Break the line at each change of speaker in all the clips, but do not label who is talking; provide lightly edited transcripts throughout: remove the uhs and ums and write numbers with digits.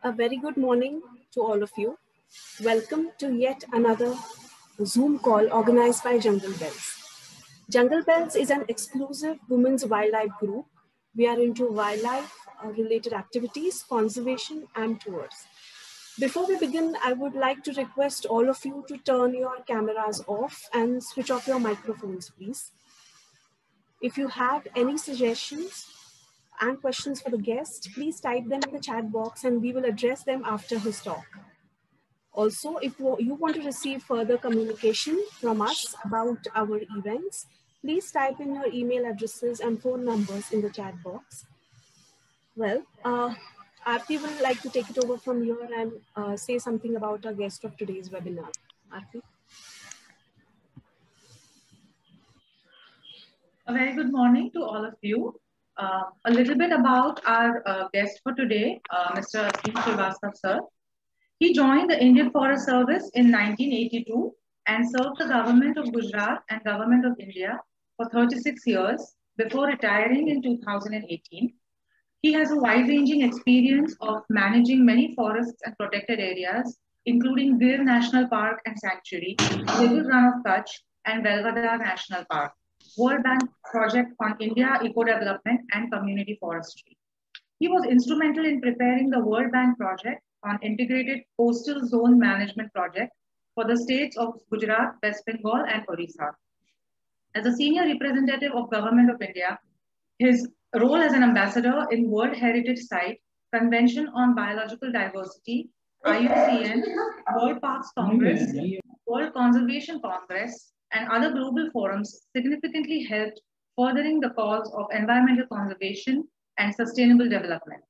A very good morning to all of you. Welcome to yet another Zoom call organized by Jungle Bells. Jungle Bells is an exclusive women's wildlife group. We are into wildlife related activities, conservation, and tours. Before we begin, I would like to request all of you to turn your cameras off and switch off your microphones, please. If you have any suggestions and questions for the guest, please type them in the chat box and we will address them after his talk. Also, if you want to receive further communication from us about our events, please type in your email addresses and phone numbers in the chat box. Well, Aarti will like to take it over from here and say something about our guest of today's webinar. Aarti.
A very good morning to all of you. A little bit about our guest for today, Mr. Aseem Srivastava sir. He joined the Indian Forest Service in 1982 and served the government of Gujarat and government of India for 36 years before retiring in 2018. He has a wide-ranging experience of managing many forests and protected areas, including Gir National Park and Sanctuary, Little Run of Kutch, and Velvadar National Park, World Bank project on India eco-development and community forestry. He was instrumental in preparing the World Bank project on integrated coastal zone management project for the states of Gujarat, West Bengal, and Orissa. As a senior representative of Government of India, his role as an ambassador in World Heritage Site, Convention on Biological Diversity, IUCN, World Parks Congress, World Conservation Congress, and other global forums significantly helped furthering the cause of environmental conservation and sustainable development.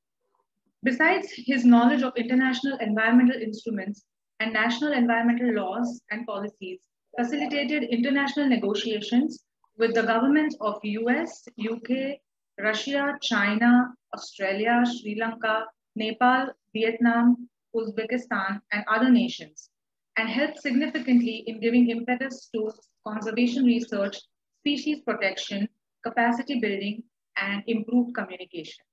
Besides his knowledge of international environmental instruments and national environmental laws and policies, facilitated international negotiations with the governments of US, UK, Russia, China, Australia, Sri Lanka, Nepal, Vietnam, Uzbekistan, and other nations, and helped significantly in giving impetus to conservation research, species protection, capacity building, and improved communication.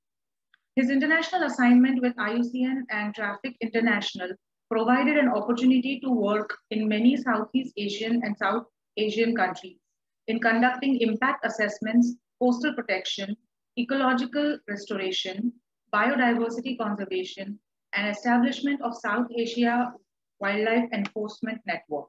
His international assignment with IUCN and Traffic International provided an opportunity to work in many Southeast Asian and South Asian countries in conducting impact assessments, coastal protection, ecological restoration, biodiversity conservation, and establishment of South Asia Wildlife Enforcement Network.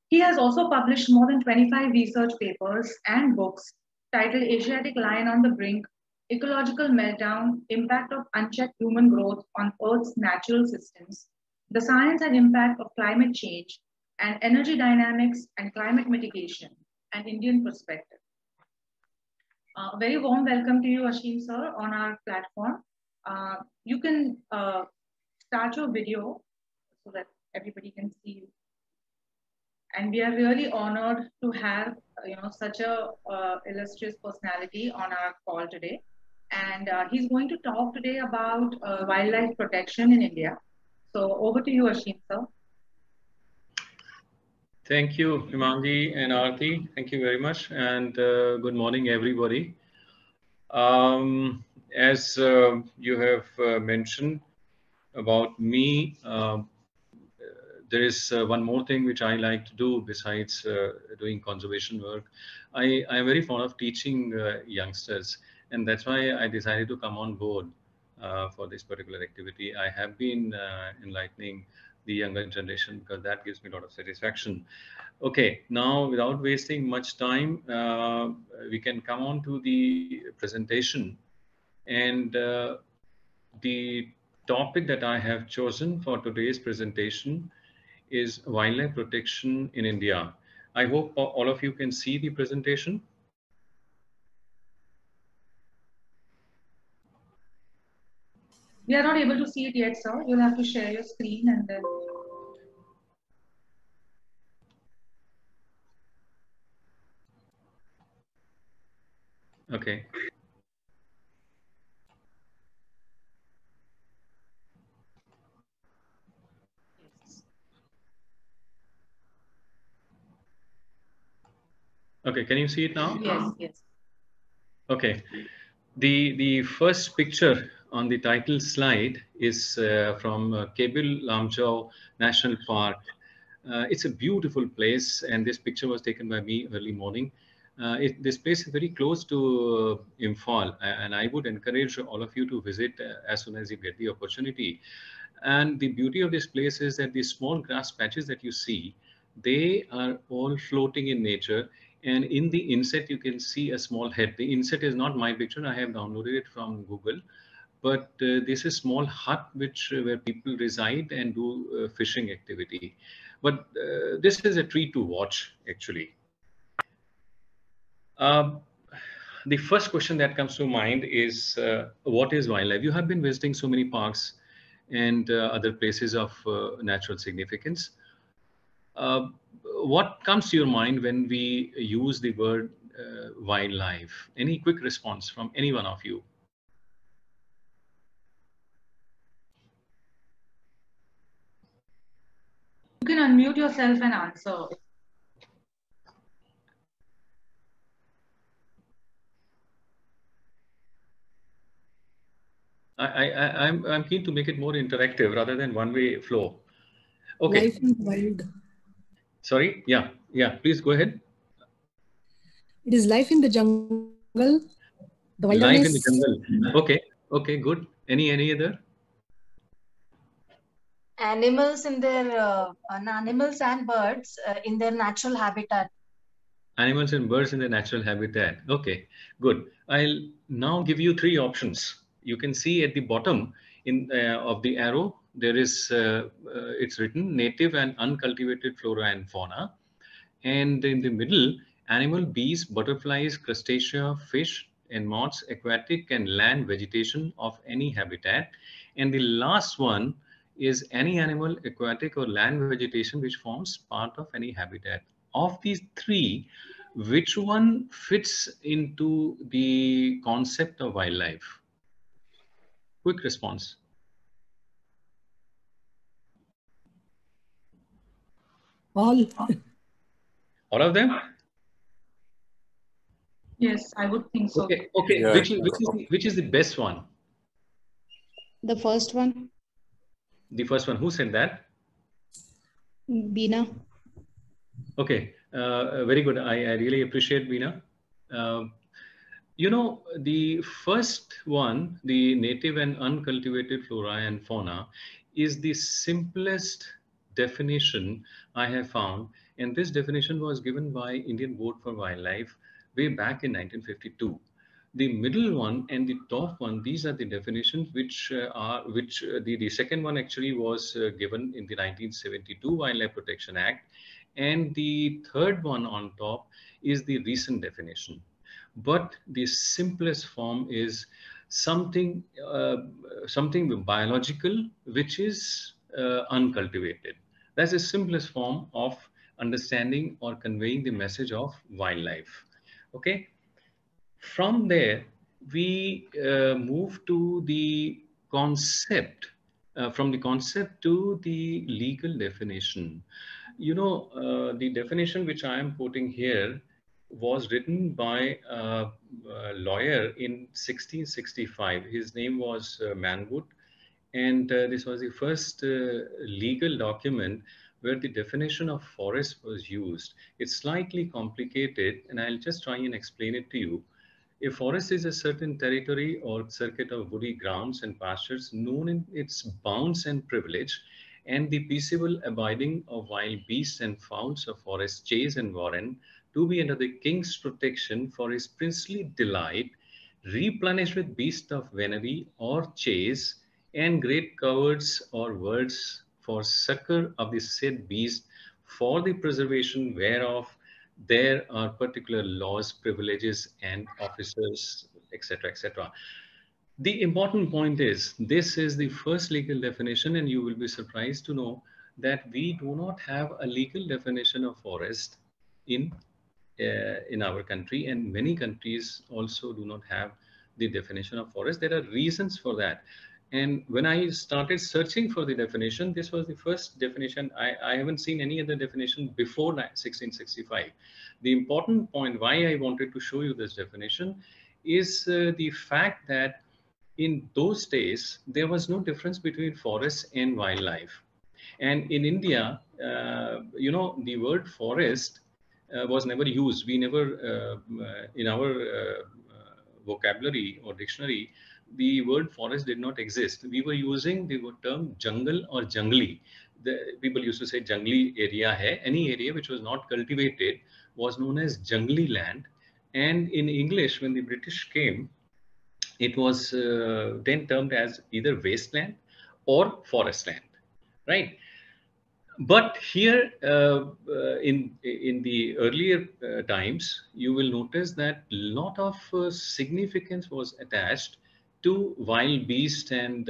He has also published more than 25 research papers and books titled Asiatic Lion on the Brink, Ecological Meltdown, Impact of Unchecked Human Growth on Earth's Natural Systems, The Science and Impact of Climate Change, and Energy Dynamics and Climate Mitigation, an Indian Perspective. A very warm welcome to you, Aseem sir, on our platform. You can start your video so that everybody can see you. And we are really honored to have such a illustrious personality on our call today. And he's going to talk today about wildlife protection in India. So over to you, Aseem sir.
Thank you, Himangi and Aarti. Thank you very much. And good morning, everybody. As you have mentioned about me, there is one more thing which I like to do besides doing conservation work. I am very fond of teaching youngsters, and that's why I decided to come on board for this particular activity. I have been enlightening the younger generation because that gives me a lot of satisfaction. Okay, now without wasting much time, we can come on to the presentation. And the topic that I have chosen for today's presentation is wildlife protection in India. I hope all of you can see the presentation.
We are not able to see it yet, sir. You'll have to share your screen and then.
Okay. Okay, can you see it now?
Yes, yes.
Okay. The first picture on the title slide is from Kebil Lamjau National Park. It's a beautiful place, and this picture was taken by me early morning. This place is very close to Imphal, and I would encourage all of you to visit as soon as you get the opportunity. And the beauty of this place is that the small grass patches that you see, they are all floating in nature. And in the inset, you can see a small head. The inset is not my picture. I have downloaded it from Google. But this is a small hut where people reside and do fishing activity. But this is a treat to watch, actually. The first question that comes to mind is, what is wildlife? You have been visiting so many parks and other places of natural significance. What comes to your mind when we use the word wildlife? Any quick response from any one of you?
You can unmute yourself and answer.
I'm keen to make it more interactive rather than one-way flow. Okay.
Life in the wild.
Sorry. Yeah. Please go ahead.
It is life in the jungle. The wilderness.
Life in the jungle. Okay. Good. Any other?
Animals in their animals and birds in their natural habitat.
Animals and birds in their natural habitat. Okay. Good. I'll now give you three options. You can see at the bottom of the arrow, there is it's written native and uncultivated flora and fauna, and in the middle, animal, bees, butterflies, crustacea, fish and moths, aquatic and land vegetation of any habitat, and the last one is any animal, aquatic or land vegetation which forms part of any habitat. Of these three, which one fits into the concept of wildlife? Quick response.
All
of them?
Yes, I would think so.
Okay.
Yeah.
Which is the best one?
The first one.
The first one. Who said that?
Bina.
Okay. Very good. I really appreciate Bina. You know, the first one, the native and uncultivated flora and fauna, is the simplest definition I have found. And this definition was given by Indian Board for Wildlife way back in 1952. The middle one and the top one, these are the definitions the second one actually was given in the 1972 Wildlife Protection Act. And the third one on top is the recent definition. But the simplest form is something biological, which is uncultivated. That's the simplest form of understanding or conveying the message of wildlife. Okay. From there, we move to the concept, from the concept to the legal definition. You know, the definition which I am quoting here was written by a lawyer in 1665. His name was Manwood, and this was the first legal document where the definition of forest was used. It's slightly complicated, and I'll just try and explain it to you. A forest is a certain territory or circuit of woody grounds and pastures known in its bounds and privilege, and the peaceable abiding of wild beasts and fowls of forest, chase and warren, to be under the king's protection for his princely delight, replenished with beasts of venery or chase, and great coverts or words for succor of the said beast, for the preservation whereof there are particular laws, privileges, and officers, etc., etc. The important point is, this is the first legal definition, and you will be surprised to know that we do not have a legal definition of forest in our country, and many countries also do not have the definition of forest. There are reasons for that. And when I started searching for the definition, this was the first definition. I haven't seen any other definition before 1665. The important point why I wanted to show you this definition is the fact that in those days, there was no difference between forests and wildlife. And in India, the word forest was never used. We never, in our vocabulary or dictionary, the word forest did not exist. We were using the term jungle or jungli. People used to say jungli area hai. Any area which was not cultivated was known as jungli land. And in English, when the British came, it was then termed as either wasteland or forest land, right? But here, in the earlier times, you will notice that lot of significance was attached to wild beast and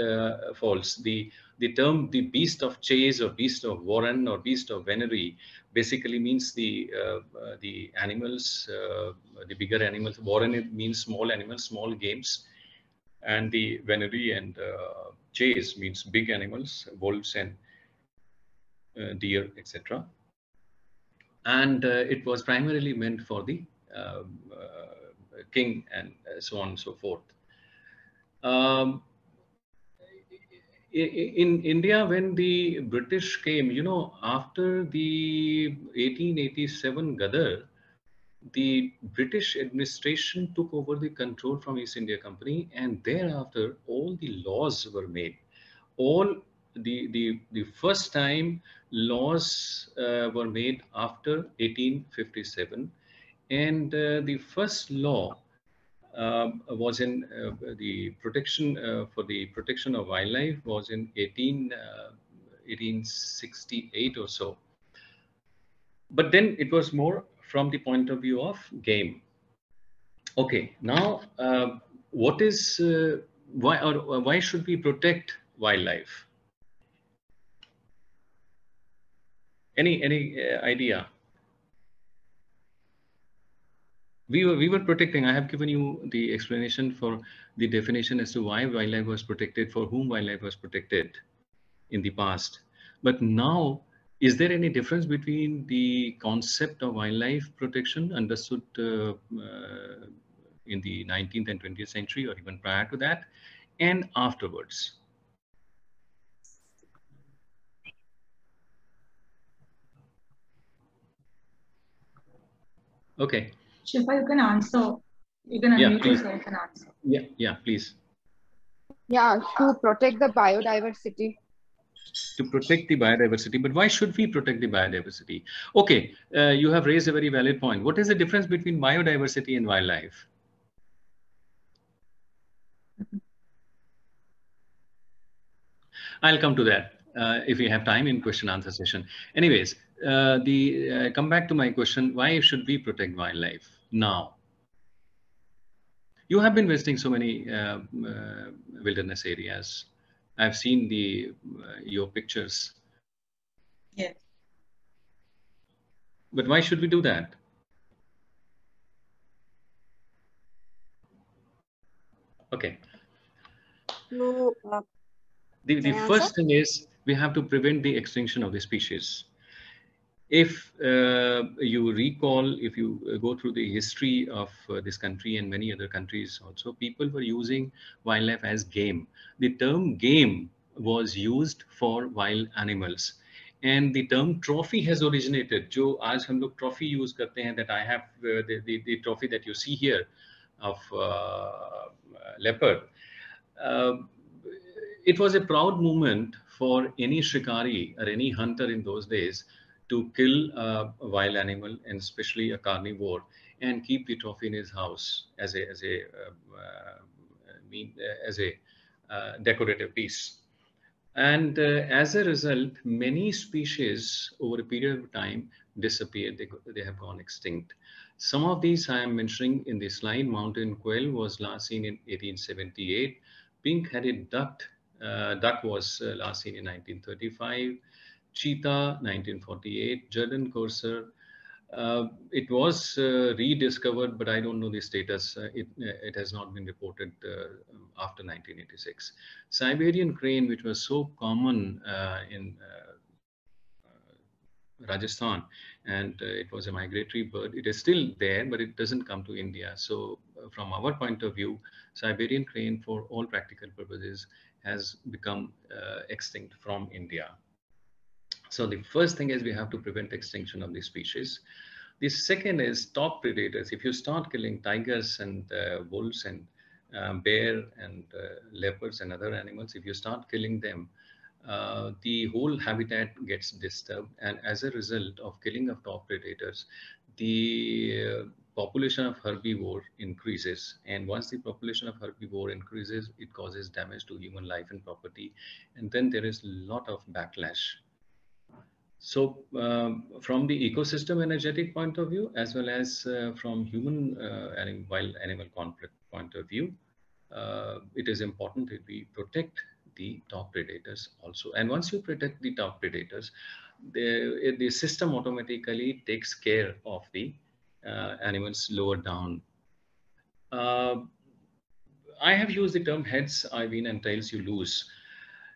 false. The term the beast of chase or beast of warren or beast of venery basically means the animals, the bigger animals. Warren, it means small animals, small games, and the venery and chase means big animals, wolves and deer, etc. And it was primarily meant for the king and so on and so forth. In India, when the British came, after the 1887 Gadar, the British administration took over the control from East India Company, and thereafter all the laws were made. All the first time laws were made after 1857, and the first law was in the protection for the protection of wildlife was in 1868 or so. But then it was more from the point of view of game. Okay, now what is why should we protect wildlife? Any idea? We were protecting. I have given you the explanation for the definition as to why wildlife was protected, for whom wildlife was protected in the past. But now, is there any difference between the concept of wildlife protection understood in the 19th and 20th century, or even prior to that, and afterwards? Okay.
Shilpa, you can answer. You can unmute yourself and answer.
Yeah, please.
Yeah, to protect the biodiversity.
To protect the biodiversity, but why should we protect the biodiversity? Okay, you have raised a very valid point. What is the difference between biodiversity and wildlife? I'll come to that if we have time in question answer session. Anyways, come back to my question, why should we protect wildlife now? You have been visiting so many wilderness areas. I've seen your pictures.
Yes.
But why should we do that? Okay.
No.
The first thing is we have to prevent the extinction of the species. If you recall, if you go through the history of this country and many other countries also, people were using wildlife as game. The term game was used for wild animals. And the term trophy has originated. जो आज हम लोग trophy use करते हैं, that I have the trophy that you see here of leopard. It was a proud moment for any shikari or any hunter in those days to kill a wild animal, and especially a carnivore, and keep the trophy in his house as a decorative piece. And as a result, many species over a period of time disappeared. They have gone extinct. Some of these I am mentioning in the slide. Mountain quail was last seen in 1878. Pink-headed duck was last seen in 1935. Cheetah, 1948. Jerdon courser. It was rediscovered, but I don't know the status. It has not been reported after 1986. Siberian crane, which was so common Rajasthan, and it was a migratory bird. It is still there, but it doesn't come to India. So from our point of view, Siberian crane, for all practical purposes, has become extinct from India. So the first thing is we have to prevent extinction of the species. The second is top predators. If you start killing tigers and wolves and bear and leopards and other animals, if you start killing them, the whole habitat gets disturbed, and as a result of killing of top predators, the population of herbivore increases. And once the population of herbivore increases, it causes damage to human life and property, and then there is a lot of backlash. So from the ecosystem energetic point of view, as well as from human wild animal conflict point of view, it is important that we protect the top predators also. And once you protect the top predators, the system automatically takes care of the animals lower down. I have used the term heads I win and tails you lose.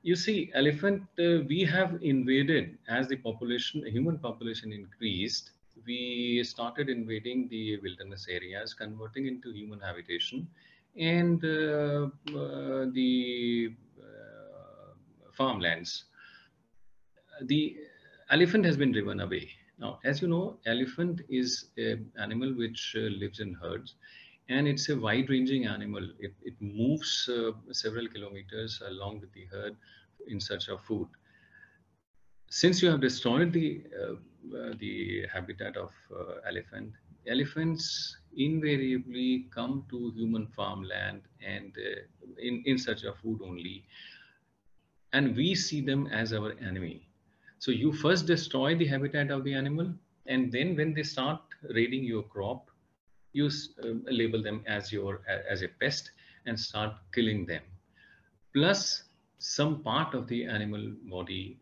You see, elephant, we have invaded as the population, human population increased. We started invading the wilderness areas, converting into human habitation, and the farmlands. The elephant has been driven away. Now, as you know, elephant is an animal which lives in herds, and it's a wide-ranging animal. It moves several kilometers along with the herd in search of food. Since you have destroyed the habitat of elephants invariably come to human farmland and in search of food only, and we see them as our enemy. So you first destroy the habitat of the animal, and then when they start raiding your crop, you label them as as a pest and start killing them. Plus, some part of the animal body,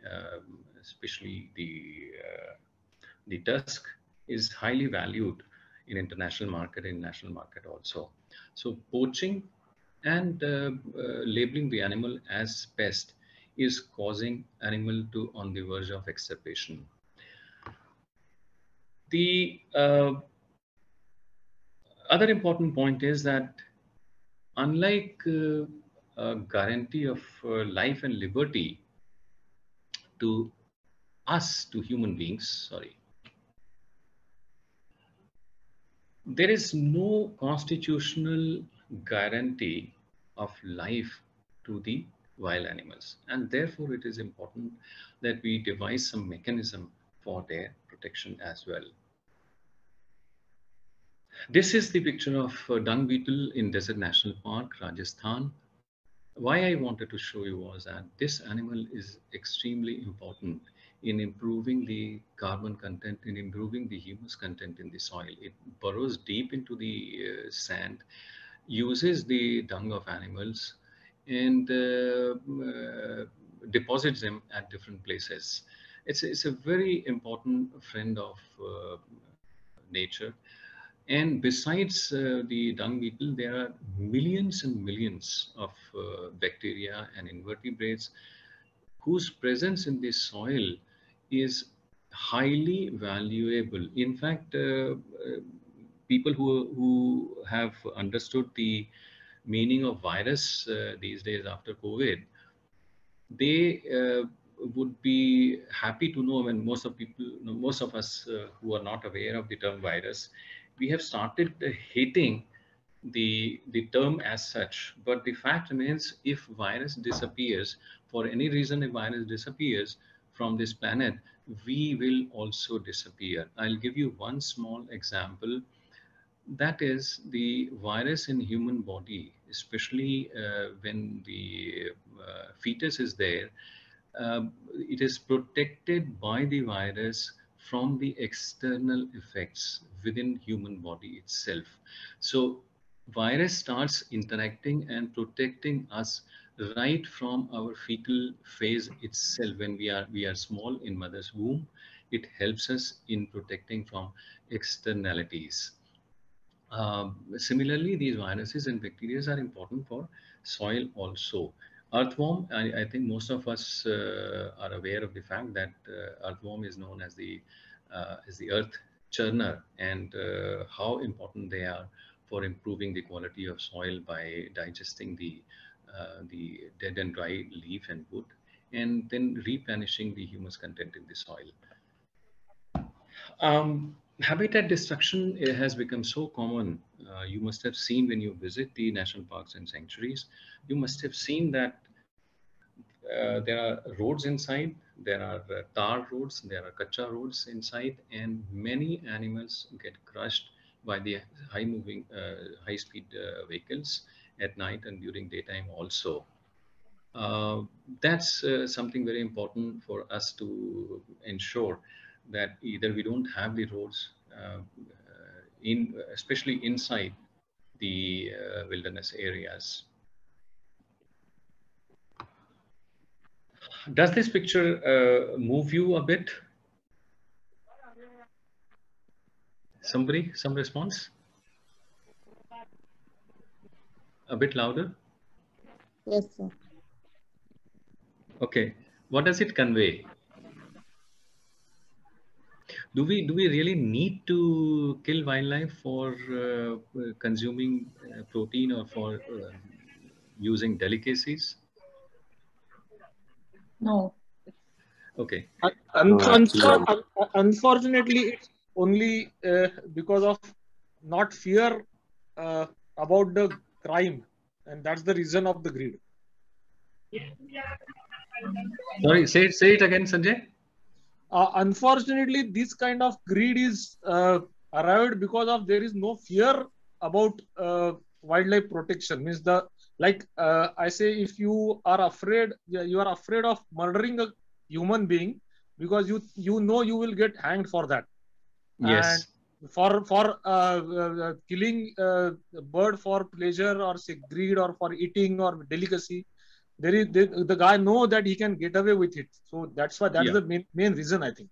especially the tusk, is highly valued in international market, in national market also. So poaching and labeling the animal as pest is causing animal to on the verge of extirpation. The other important point is that unlike a guarantee of life and liberty to us, to human beings, sorry, there is no constitutional guarantee of life to the wild animals, and therefore it is important that we devise some mechanism for their protection as well. This is the picture of dung beetle in Desert National Park, Rajasthan. Why I wanted to show you was that this animal is extremely important in improving the carbon content, in improving the humus content in the soil. It burrows deep into the sand, uses the dung of animals, and deposits them at different places. It's a very important friend of nature. And besides the dung beetle, there are millions and millions of bacteria and invertebrates whose presence in the soil is highly valuable. In fact, people who have understood the meaning of virus these days after COVID, they would be happy to know, when most of people, most of us who are not aware of the term virus, we have started hating the term as such. But the fact remains, if virus disappears, for any reason, if virus disappears from this planet, we will also disappear. I'll give you one small example. That is the virus in human body, especially when the fetus is there. It is protected by the virus from the external effects within human body itself. So virus starts interacting and protecting us right from our fetal phase itself. When we are small in mother's womb, it helps us in protecting from externalities. Similarly, these viruses and bacteria are important for soil also. Earthworm, I think most of us are aware of the fact that earthworm is known as the earth churner, and how important they are for improving the quality of soil by digesting the dead and dry leaf and wood, and then replenishing the humus content in the soil. Habitat destruction has become so common. You must have seen when you visit the national parks and sanctuaries, you must have seen that there are roads inside, there are tar roads, there are kacha roads inside, and many animals get crushed by the high speed vehicles at night and during daytime also. That's something very important for us to ensure, that either we don't have the roads especially inside the wilderness areas. Does this picture move you a bit? Somebody, some response? A bit louder?
Yes, sir.
Okay. What does it convey? Do we really need to kill wildlife for consuming protein, or for using delicacies?
No.
Okay.
Unfortunately, it's only because of not fear about the crime, and that's the reason of the greed.
Sorry, say it again, Sanjay.
Unfortunately, this kind of greed is arrived because of there is no fear about wildlife protection. Means I say, if you are afraid of murdering a human being, because you know you will get hanged for that.
Yes.
And for killing a bird for pleasure, or say greed, or for eating, or delicacy, the guy know that he can get away with it. So that's why that's the main reason, I think.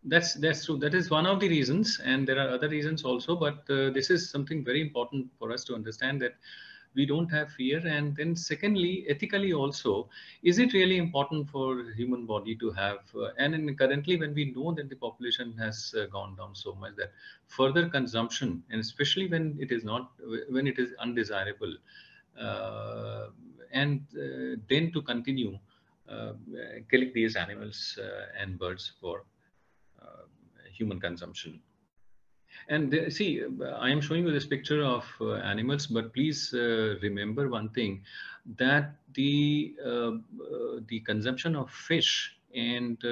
That's true. That is one of the reasons, and there are other reasons also. But this is something very important for us to understand, that we don't have fear. And then secondly, ethically also, is it really important for human body to have, currently when we know that the population has gone down so much, that further consumption, and especially when it is undesirable, and then to continue killing these animals and birds for human consumption. And see, I am showing you this picture of animals, but please remember one thing, that the consumption of fish and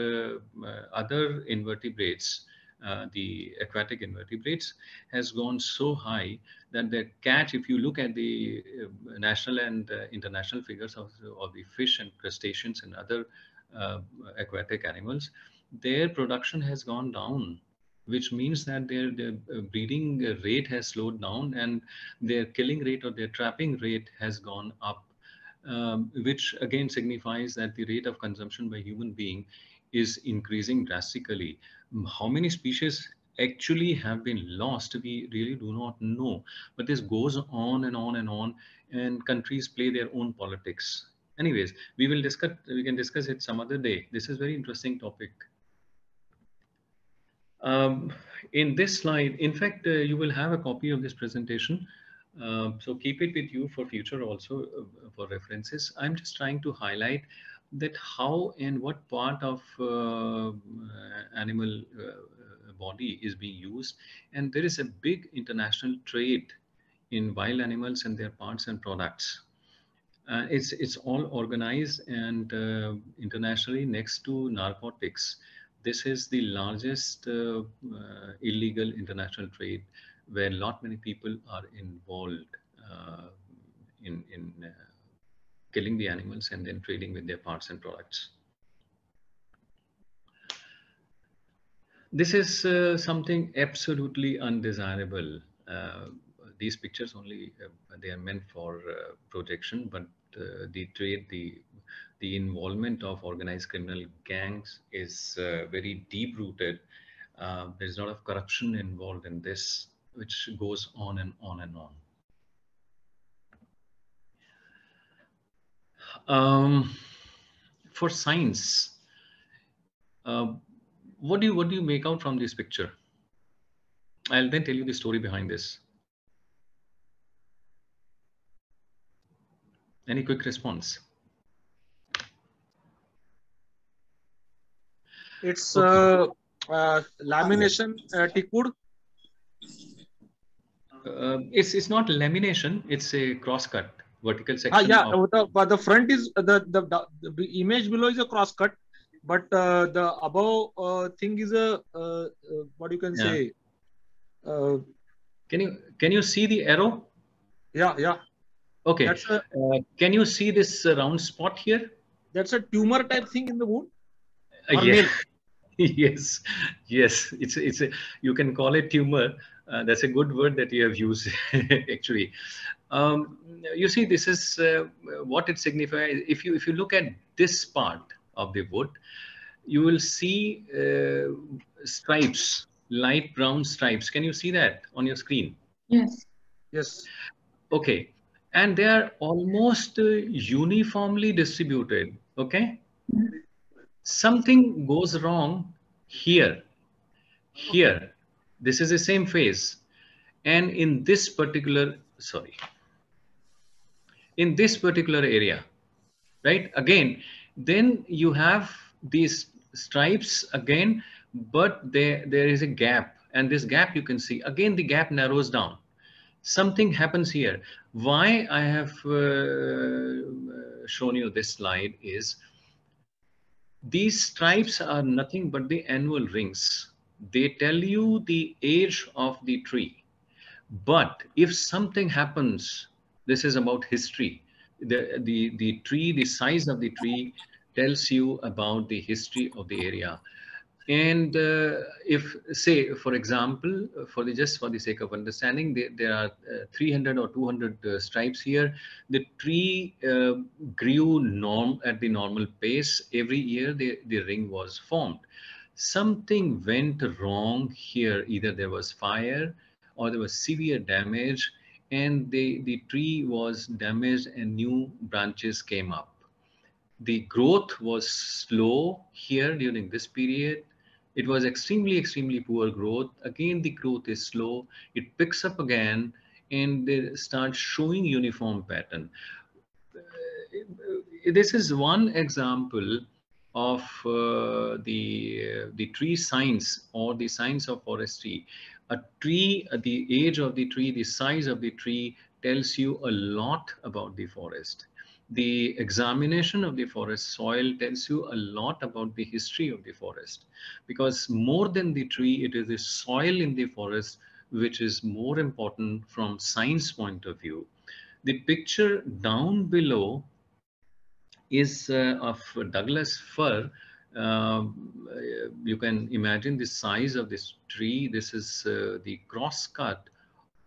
other invertebrates, the aquatic invertebrates, has gone so high that the catch, if you look at the national and international figures of the fish and crustaceans and other aquatic animals, their production has gone down, which means that their breeding rate has slowed down, and their killing rate or their trapping rate has gone up, which again signifies that the rate of consumption by human being is increasing drastically. How many species actually have been lost, we really do not know, but this goes on and on and on, and countries play their own politics. Anyways, we can discuss it some other day. This is very interesting topic. In this slide, in fact, you will have a copy of this presentation. So keep it with you for future also, for references. I'm just trying to highlight that how and what part of animal body is being used. And there is a big international trade in wild animals and their parts and products. It's all organized and internationally next to narcotics. This is the largest illegal international trade, where not many people are involved in killing the animals and then trading with their parts and products. This is something absolutely undesirable. These pictures only, they are meant for projection, but the trade, the involvement of organized criminal gangs is very deep rooted. There's a lot of corruption involved in this, which goes on and on and on. For science, what do you make out from this picture? I'll then tell you the story behind this. Any quick response?
It's
Okay.
lamination teak wood.
It's not lamination. It's a cross cut vertical section.
Yeah,
of,
but the front is the image below is a cross cut, but the above thing is a what you can
Yeah.
say.
Can you see the arrow?
Yeah.
Okay.
That's a
Can you see this round spot here?
that's a tumor type thing in the wound. Or
Yeah.
nail.
Yes. It's a, you can call it tumor. That's a good word that you have used actually. You see, this is what it signifies. If you look at this part of the wood, you will see stripes, light brown stripes. Can you see that on your screen?
Yes.
Yes.
Okay, and they are almost uniformly distributed. Okay, something goes wrong here. This is the same phase, and in this particular area, right? Again, then you have these stripes again, but there is a gap, and this gap you can see again. The gap narrows down. Something happens here. Why I have shown you this slide is these stripes are nothing but the annual rings. They tell you the age of the tree. But if something happens, this is about history. The tree, the size of the tree tells you about the history of the area. And if, say, for example, just for the sake of understanding, there are 300 or 200 stripes here. The tree grew at the normal pace. Every year, the ring was formed. Something went wrong here. Either there was fire or there was severe damage, and the tree was damaged and new branches came up. The growth was slow here during this period. It was extremely poor growth. Again, the growth is slow. It picks up again and they start showing uniform pattern. This is one example of the tree science or the science of forestry. A tree, the age of the tree, the size of the tree tells you a lot about the forest. The examination of the forest soil tells you a lot about the history of the forest, because more than the tree, it is the soil in the forest which is more important from science point of view. The picture down below is of Douglas fir. You can imagine the size of this tree. This is the cross cut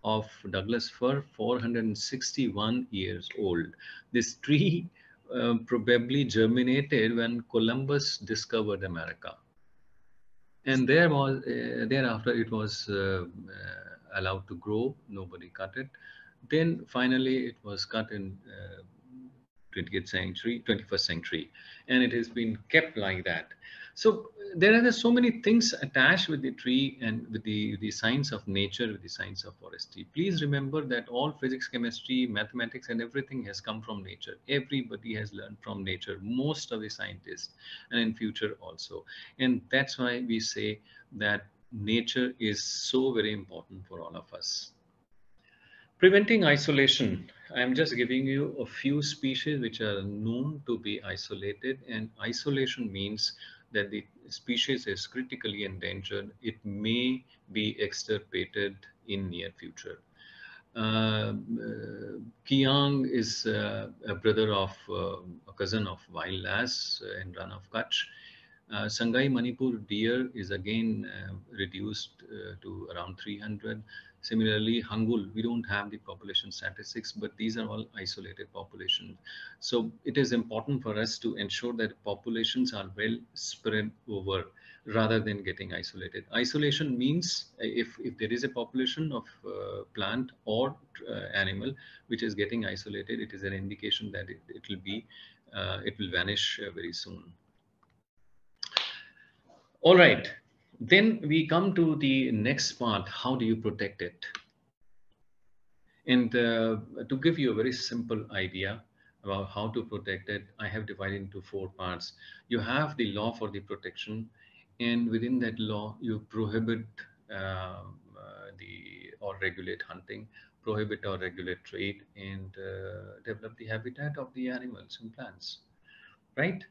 of Douglas fir, 461 years old. This tree probably germinated when Columbus discovered America. And thereafter it was allowed to grow. Nobody cut it. Then finally it was cut in 21st century, and it has been kept like that. So there are so many things attached with the tree and with the science of nature, with the science of forestry. Please remember that all physics, chemistry, mathematics, and everything has come from nature. Everybody has learned from nature, most of the scientists, and in future also. And that's why we say that nature is so very important for all of us. Preventing isolation. I am just giving you a few species which are known to be isolated, and isolation means that the species is critically endangered. It may be extirpated in near future. Kiang is a brother of a cousin of wild ass in Rann of Kutch. Sangai Manipur deer is again reduced to around 300. Similarly, Hangul, we don't have the population statistics, but these are all isolated populations. So it is important for us to ensure that populations are well spread over rather than getting isolated. Isolation means if there is a population of plant or animal which is getting isolated, it is an indication that it will be it will vanish very soon. All right, then we come to the next part. How do you protect it? And to give you a very simple idea about how to protect it, I have divided into 4 parts. You have the law for the protection, and within that law, you prohibit or regulate hunting, prohibit or regulate trade, and develop the habitat of the animals and plants. Right?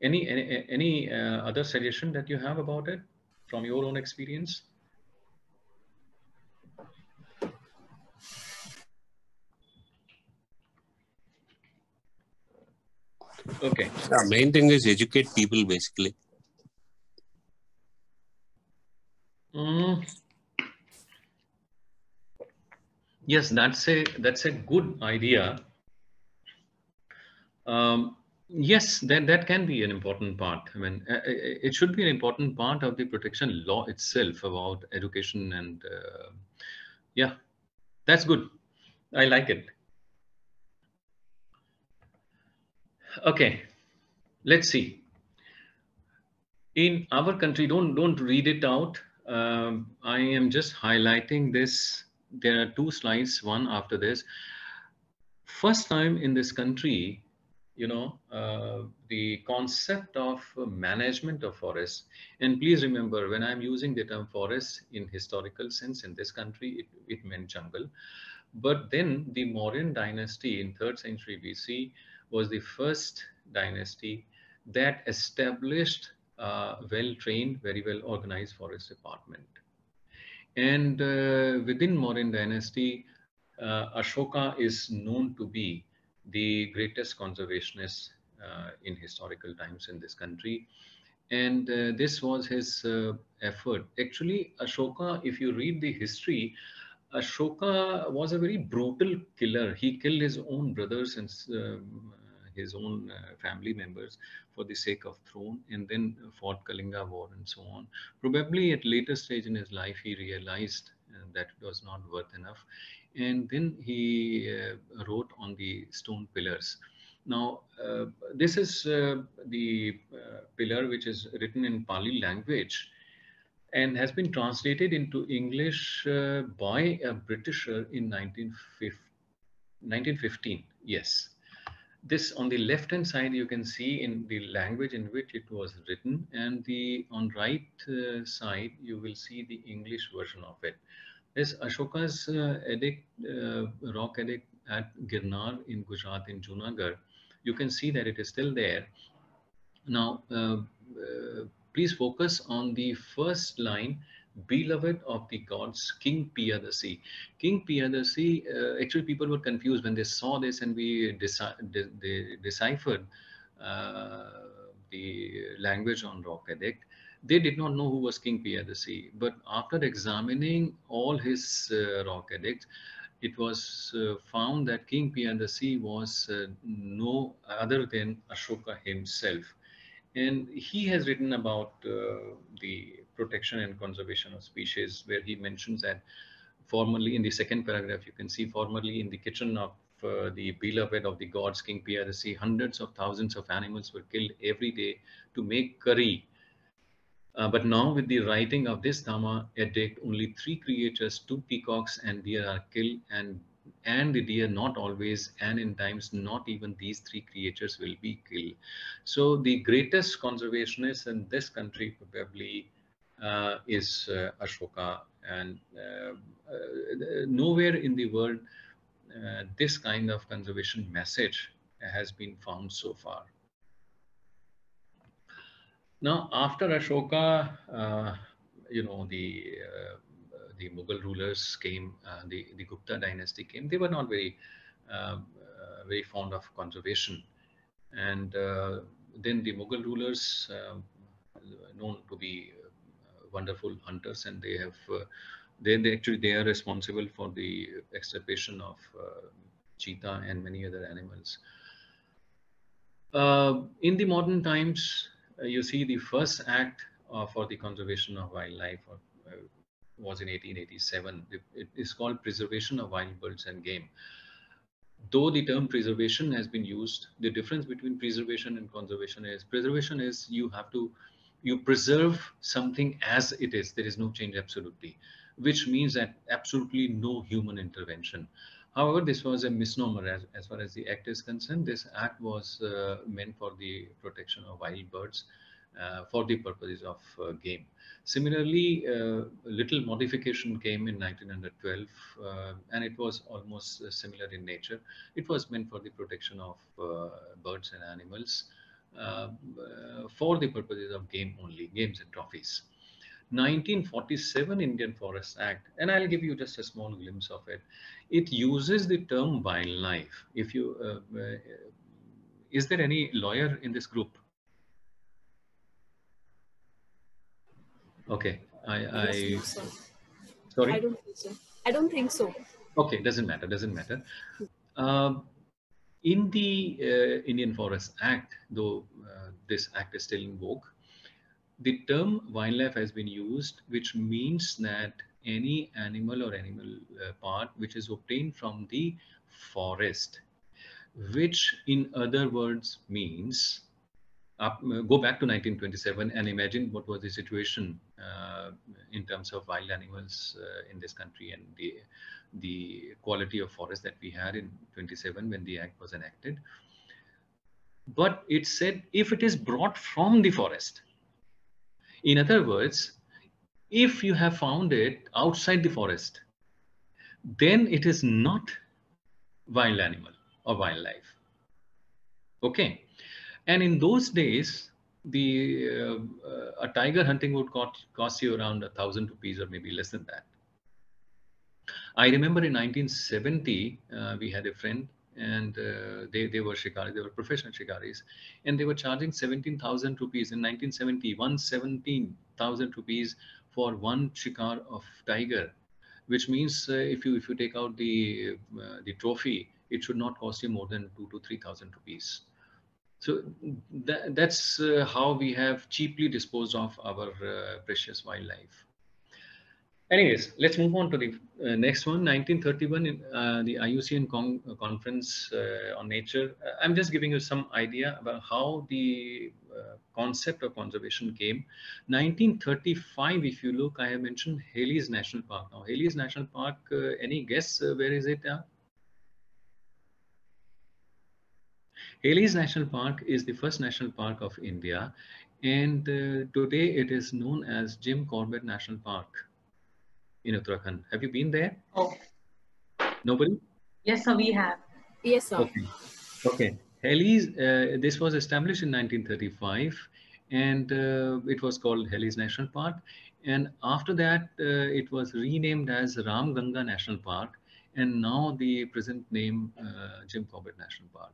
Any other suggestion that you have about it from your own experience? Okay.
The main thing is educate people, basically.
Yes, that's a good idea. Yes, that can be an important part. I mean, it should be an important part of the protection law itself about education, and yeah, that's good. I like it. Okay, let's see. In our country, don't read it out. I am just highlighting this. There are 2 slides, one after this. First time in this country, the concept of management of forests. And please remember, when I'm using the term forest in historical sense in this country, it meant jungle. But then the Mauryan dynasty in 3rd century BC was the first dynasty that established a well-trained, very well-organized forest department. And within Mauryan dynasty, Ashoka is known to be the greatest conservationist in historical times in this country. And this was his effort. Actually, Ashoka, if you read the history, Ashoka was a very brutal killer. He killed his own brothers and his own family members for the sake of throne, and then fought Kalinga War and so on. Probably at later stage in his life, he realized that it was not worth enough. And then he wrote on the stone pillars. Now, this is the pillar which is written in Pali language and has been translated into English by a Britisher in 1915. Yes. This on the left hand side, you can see in the language in which it was written, and on right side, you will see the English version of it. This Ashoka's edict, rock edict at Girnar in Gujarat in Junagadh. You can see that it is still there. Now, please focus on the first line, beloved of the gods, King Piyadasi. King Piyadasi, actually people were confused when they saw this, and we deciphered the language on rock edict. They did not know who was King Piyadasi, but after examining all his rock edicts, it was found that King Piyadasi was no other than Ashoka himself. And he has written about the protection and conservation of species, where he mentions that formerly, in the second paragraph, you can see, formerly in the kitchen of the beloved of the gods, King Piyadasi, hundreds of thousands of animals were killed every day to make curry. But now with the writing of this Dhamma edict, only 3 creatures, 2 peacocks and deer are killed, and the deer not always, and in times not even these 3 creatures will be killed. So the greatest conservationist in this country probably is Ashoka, and nowhere in the world this kind of conservation message has been found so far. Now, after Ashoka, the Mughal rulers came, the Gupta dynasty came. They were not very fond of conservation. And then the Mughal rulers, known to be wonderful hunters, and they have, they are responsible for the extirpation of cheetah and many other animals. In the modern times, you see the first act for the conservation of wildlife was in 1887. It is called Preservation of Wild Birds and Game. Though the term preservation has been used, the difference between preservation and conservation is you preserve something as it is. There is no change absolutely, which means that absolutely no human intervention. However, this was a misnomer as far as the act is concerned. This act was meant for the protection of wild birds for the purposes of game. Similarly, little modification came in 1912, and it was almost similar in nature. It was meant for the protection of birds and animals for the purposes of game only, games and trophies. 1947 Indian Forest Act, and I'll give you just a small glimpse of it. It uses the term wildlife. If you, is there any lawyer in this group? Okay, sorry?
I don't think so. I don't think so.
Okay, doesn't matter. In the Indian Forest Act, though this act is still in vogue, the term wildlife has been used, which means that any animal or animal part which is obtained from the forest, which in other words means, go back to 1927 and imagine what was the situation in terms of wild animals in this country, and the quality of forest that we had in 27 when the act was enacted. But it said if it is brought from the forest. In other words, if you have found it outside the forest, then it is not wild animal or wildlife. Okay. And in those days, a tiger hunting would cost you around 1,000 rupees or maybe less than that. I remember in 1970, we had a friend, and they were shikaris, they were professional shikaris, and they were charging 17,000 rupees in 1970, 17,000 rupees for one shikar of tiger, which means if you take out the trophy, it should not cost you more than 2,000 to 3,000 rupees. So that's how we have cheaply disposed of our precious wildlife. Anyways, let's move on to the next one. 1931, the IUCN conference on nature. I'm just giving you some idea about how the concept of conservation came. 1935, if you look, I have mentioned Haley's National Park. Now, Haley's National Park, any guess where is it? Haley's National Park is the first national park of India, and today it is known as Jim Corbett National Park in Uttarakhand. Have you been there?
Oh.
Nobody?
Yes, sir, we have.
Yes, sir.
Okay. Haley's, this was established in 1935, and it was called Haley's National Park. And after that, it was renamed as Ram Ganga National Park, and now the present name, Jim Corbett National Park.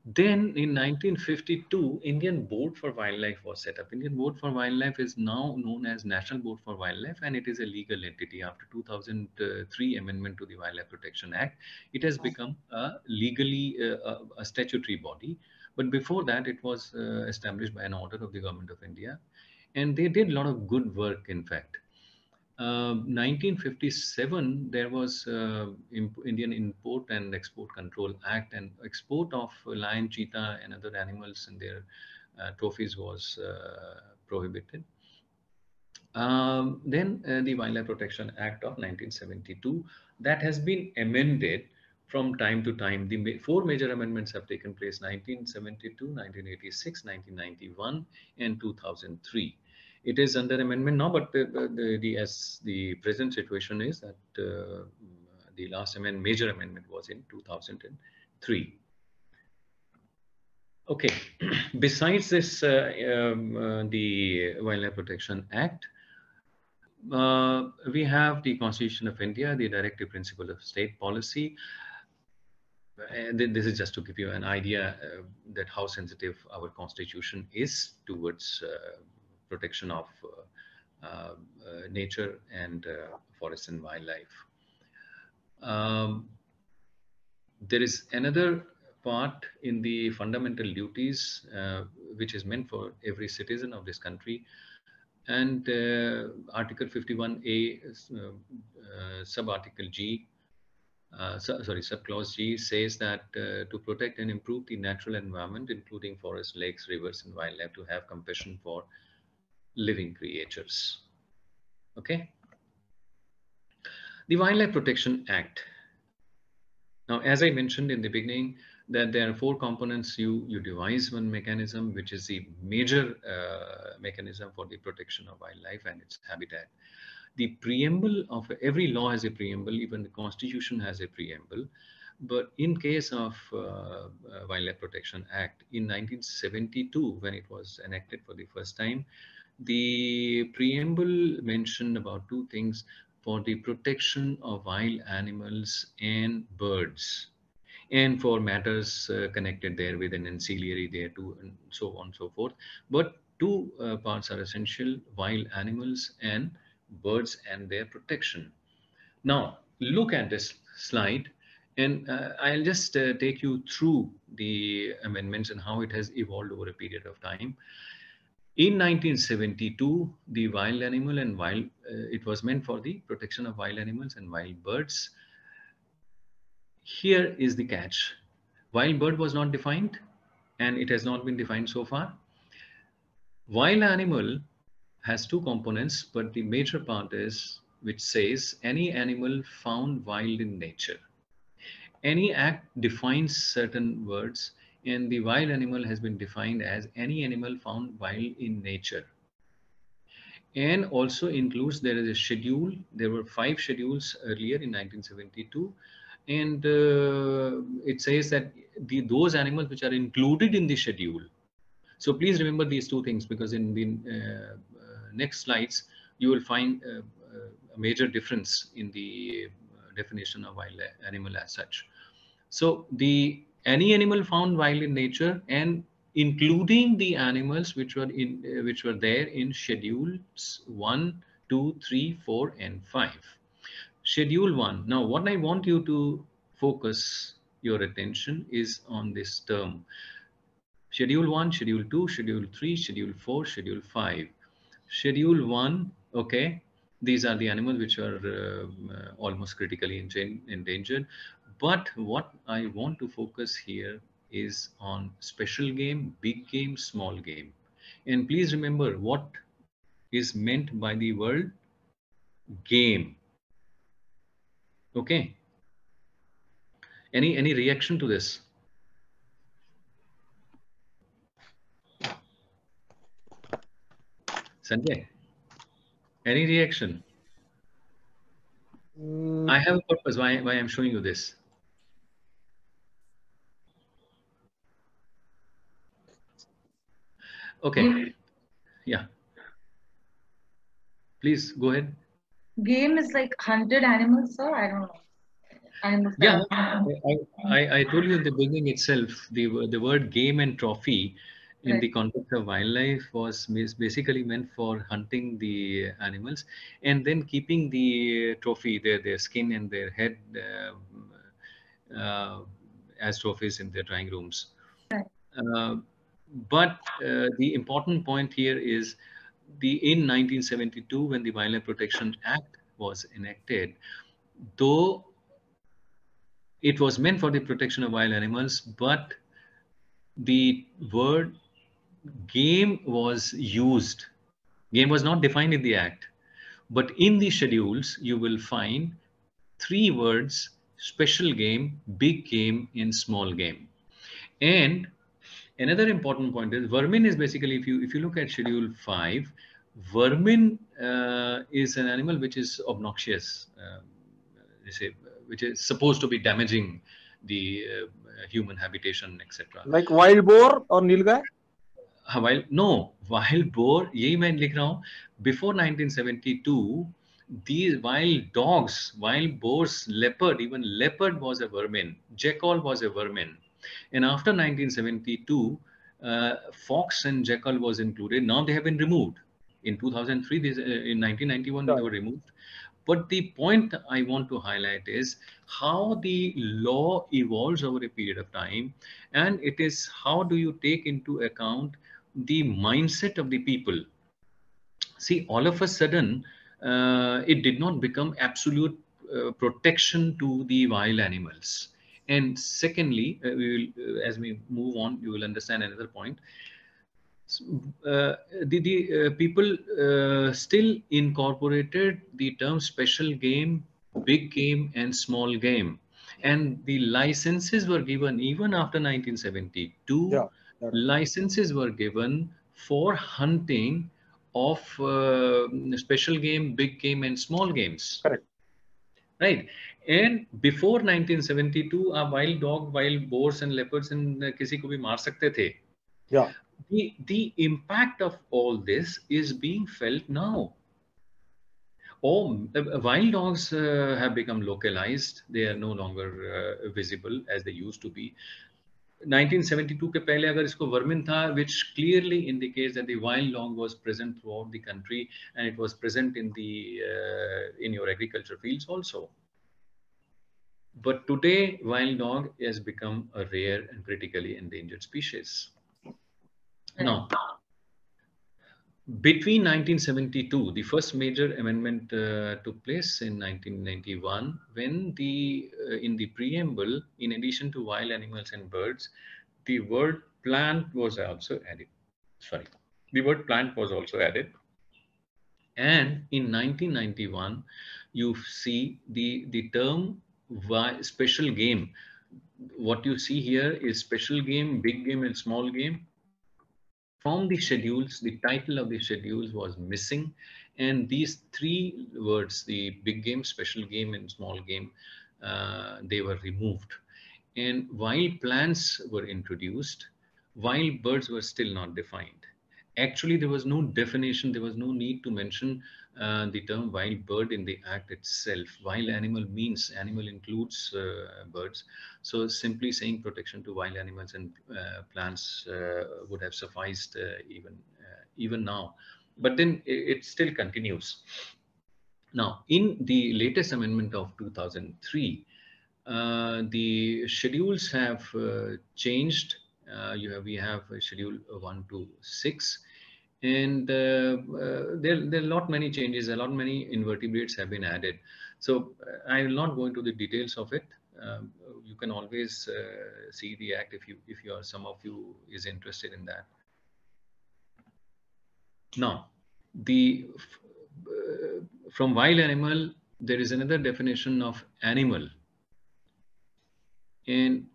Then in 1952, Indian Board for Wildlife was set up. Indian Board for Wildlife is now known as National Board for Wildlife, and it is a legal entity. After 2003 amendment to the Wildlife Protection Act, it has become a legally a statutory body. But before that, it was established by an order of the Government of India, and they did a lot of good work, in fact. 1957, there was Indian Import and Export Control Act, and export of lion, cheetah, and other animals and their trophies was prohibited. Then the Wildlife Protection Act of 1972, that has been amended from time to time. The four major amendments have taken place: 1972, 1986, 1991, and 2003. It is under amendment now, but the present situation is that the last major amendment was in 2003. Okay. Besides this, the Wildlife Protection Act, we have the Constitution of India, the Directive Principle of State Policy. And this is just to give you an idea that how sensitive our Constitution is towards protection of nature and forests and wildlife. There is another part in the fundamental duties which is meant for every citizen of this country, and Article 51A, sub-article G, subclause G says that to protect and improve the natural environment, including forests, lakes, rivers, and wildlife, to have compassion for living creatures. Okay. The Wildlife Protection Act. Now, as I mentioned in the beginning, that there are 4 components. You devise one mechanism, which is the major mechanism for the protection of wildlife and its habitat. The preamble of every law has a preamble, even the Constitution has a preamble. But in case of Wildlife Protection Act in 1972, when it was enacted for the first time, the preamble mentioned about 2 things: for the protection of wild animals and birds, and for matters connected there with an ancillary there too, and so on and so forth. But 2 parts are essential: wild animals and birds and their protection. Now, look at this slide, and I'll just take you through the amendments and how it has evolved over a period of time. In 1972, the wild animal and wild, it was meant for the protection of wild animals and wild birds. Here is the catch. Wild bird was not defined, and it has not been defined so far. Wild animal has 2 components, but the major part is, which says any animal found wild in nature. Any act defines certain words, and the wild animal has been defined as any animal found wild in nature. And also includes, there is a schedule. There were 5 schedules earlier in 1972. And it says that those animals which are included in the schedule. So please remember these 2 things, because in the next slides, you will find a major difference in the definition of wild animal as such. So any animal found wild in nature, and including the animals which were there in schedules 1, 2, 3, 4, and 5. Schedule 1. Now, what I want you to focus your attention is on this term. Schedule 1, Schedule 2, Schedule 3, Schedule 4, Schedule 5. Schedule 1, okay, these are the animals which are almost critically endangered. But what I want to focus here is on special game, big game, small game. And please remember what is meant by the word game. Okay. Any reaction to this? Sanjay, any reaction? I have a purpose why I'm showing you this. Okay. Yeah. Please go ahead.
Game is like hunted animals, sir? I don't know. Animals.
Yeah, I told you in the beginning itself, the word game and trophy in the context of wildlife was basically meant for hunting the animals and then keeping the trophy, their skin and their head as trophies in their drawing rooms.
Right.
But the important point here is in 1972, when the Wildlife Protection Act was enacted, though it was meant for the protection of wild animals, but the word game was used. Game was not defined in the act, but in the schedules, you will find 3 words: special game, big game, and small game. And another important point is vermin is basically, if you look at Schedule 5, vermin is an animal which is obnoxious, which is supposed to be damaging the human habitation, etc.
Like wild boar or nilgai?
Wild boar, यही मैं लिख रहा हूँ. Before 1972, these wild dogs, wild boars, leopard, even leopard was a vermin. Jackal was a vermin. And after 1972, fox and jackal was included. Now they have been removed. In 2003, in 1991, they were removed. But the point I want to highlight is how the law evolves over a period of time. And it is how do you take into account the mindset of the people. See, all of a sudden, it did not become absolute protection to the wild animals. And secondly, we will, as we move on, you will understand another point. The people still incorporated the term special game, big game, and small game, and the licenses were given even after 1972.
Yeah.
Licenses were given for hunting of special game, big game, and small games.
Correct.
Right. And before 1972, a wild dog, wild boars and leopards and किसी को भी मार सकते थे.
Yeah.
The impact of all this is being felt now. Oh, wild dogs have become localized. They are no longer visible as they used to be. 1972 के पहले अगर इसको vermin था, which clearly indicates that the wild dog was present throughout the country and it was present in the in your agriculture fields also. But today, wild dog has become a rare and critically endangered species. Now, between 1972, the first major amendment took place in 1991, when the in the preamble, in addition to wild animals and birds, the word plant was also added. Sorry, the word plant was also added. And in 1991, you see the term special game. What you see here is special game, big game, and small game. From the schedules, the title of the schedules was missing, and these three words, the big game, special game, and small game, they were removed. And wild plants were introduced, wild birds were still not defined. Actually, there was no definition, there was no need to mention the term wild bird in the act itself. Wild animal means animal includes birds. So simply saying protection to wild animals and plants would have sufficed even now. But then it still continues. Now, in the latest amendment of 2003, the schedules have changed. We have schedule 1 to 6. And there are a lot many changes, a lot many invertebrates have been added. So I will not go into the details of it. You can always see the act if some of you is interested in that. Now, from wild animal, there is another definition of animal. And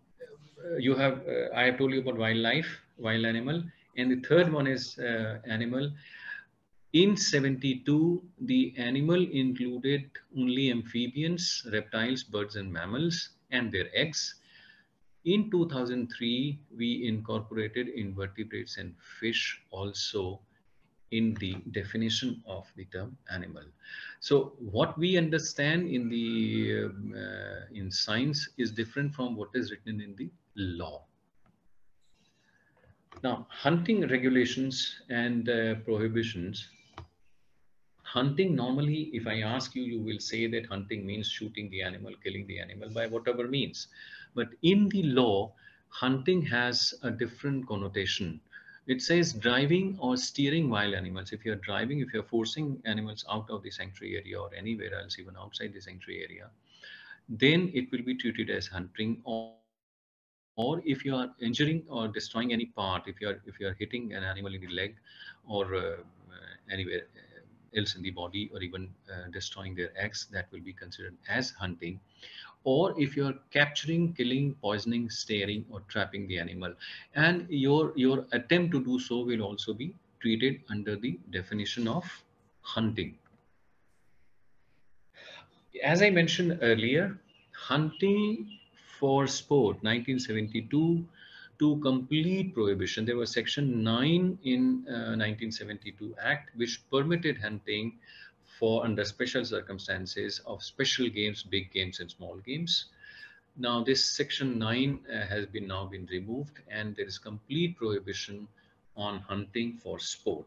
you have, I have told you about wildlife, wild animal. And the third one is animal. In 72, the animal included only amphibians, reptiles, birds, and mammals, and their eggs. In 2003, we incorporated invertebrates and fish also in the definition of the term animal. So what we understand in the in science is different from what is written in the law. Now, hunting regulations and prohibitions. Hunting, normally, if I ask you, you will say that hunting means shooting the animal, killing the animal by whatever means. But in the law, hunting has a different connotation. It says driving or steering wild animals. If you're driving, if you're forcing animals out of the sanctuary area or anywhere else, even outside the sanctuary area, then it will be treated as hunting. Or if you are injuring or destroying any part, if you are hitting an animal in the leg or anywhere else in the body, or even destroying their eggs, that will be considered as hunting. Or if you are capturing, killing, poisoning, snaring, or trapping the animal, and your attempt to do so will also be treated under the definition of hunting. As I mentioned earlier, hunting for sport, 1972 to complete prohibition. There was section 9 in 1972 Act, which permitted hunting for under special circumstances of special games, big games, and small games. Now this section 9 has now been removed, and there is complete prohibition on hunting for sport.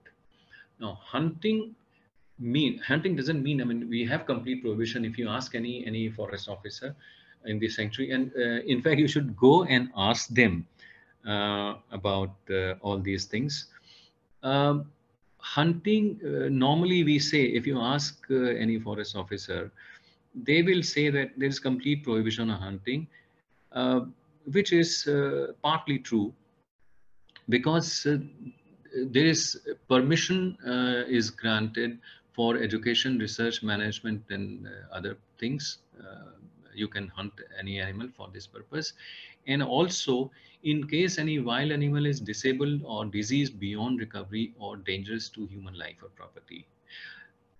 Now hunting doesn't mean, I mean, we have complete prohibition. If you ask any forest officer in the sanctuary, and in fact you should go and ask them about all these things. Hunting, normally we say, if you ask any forest officer, they will say that there is complete prohibition on hunting, which is partly true, because there is permission is granted for education, research, management, and other things. You can hunt any animal for this purpose. And also, in case any wild animal is disabled or diseased beyond recovery or dangerous to human life or property,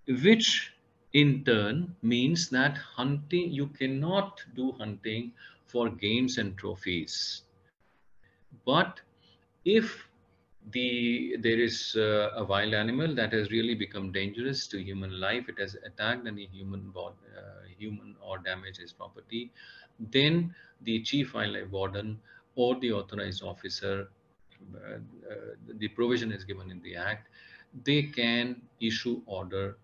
which in turn means that hunting, you cannot do hunting for games and trophies. But if there is a wild animal that has really become dangerous to human life, it has attacked any human or damaged his property, then the chief wildlife warden or the authorized officer, the provision is given in the act, they can issue order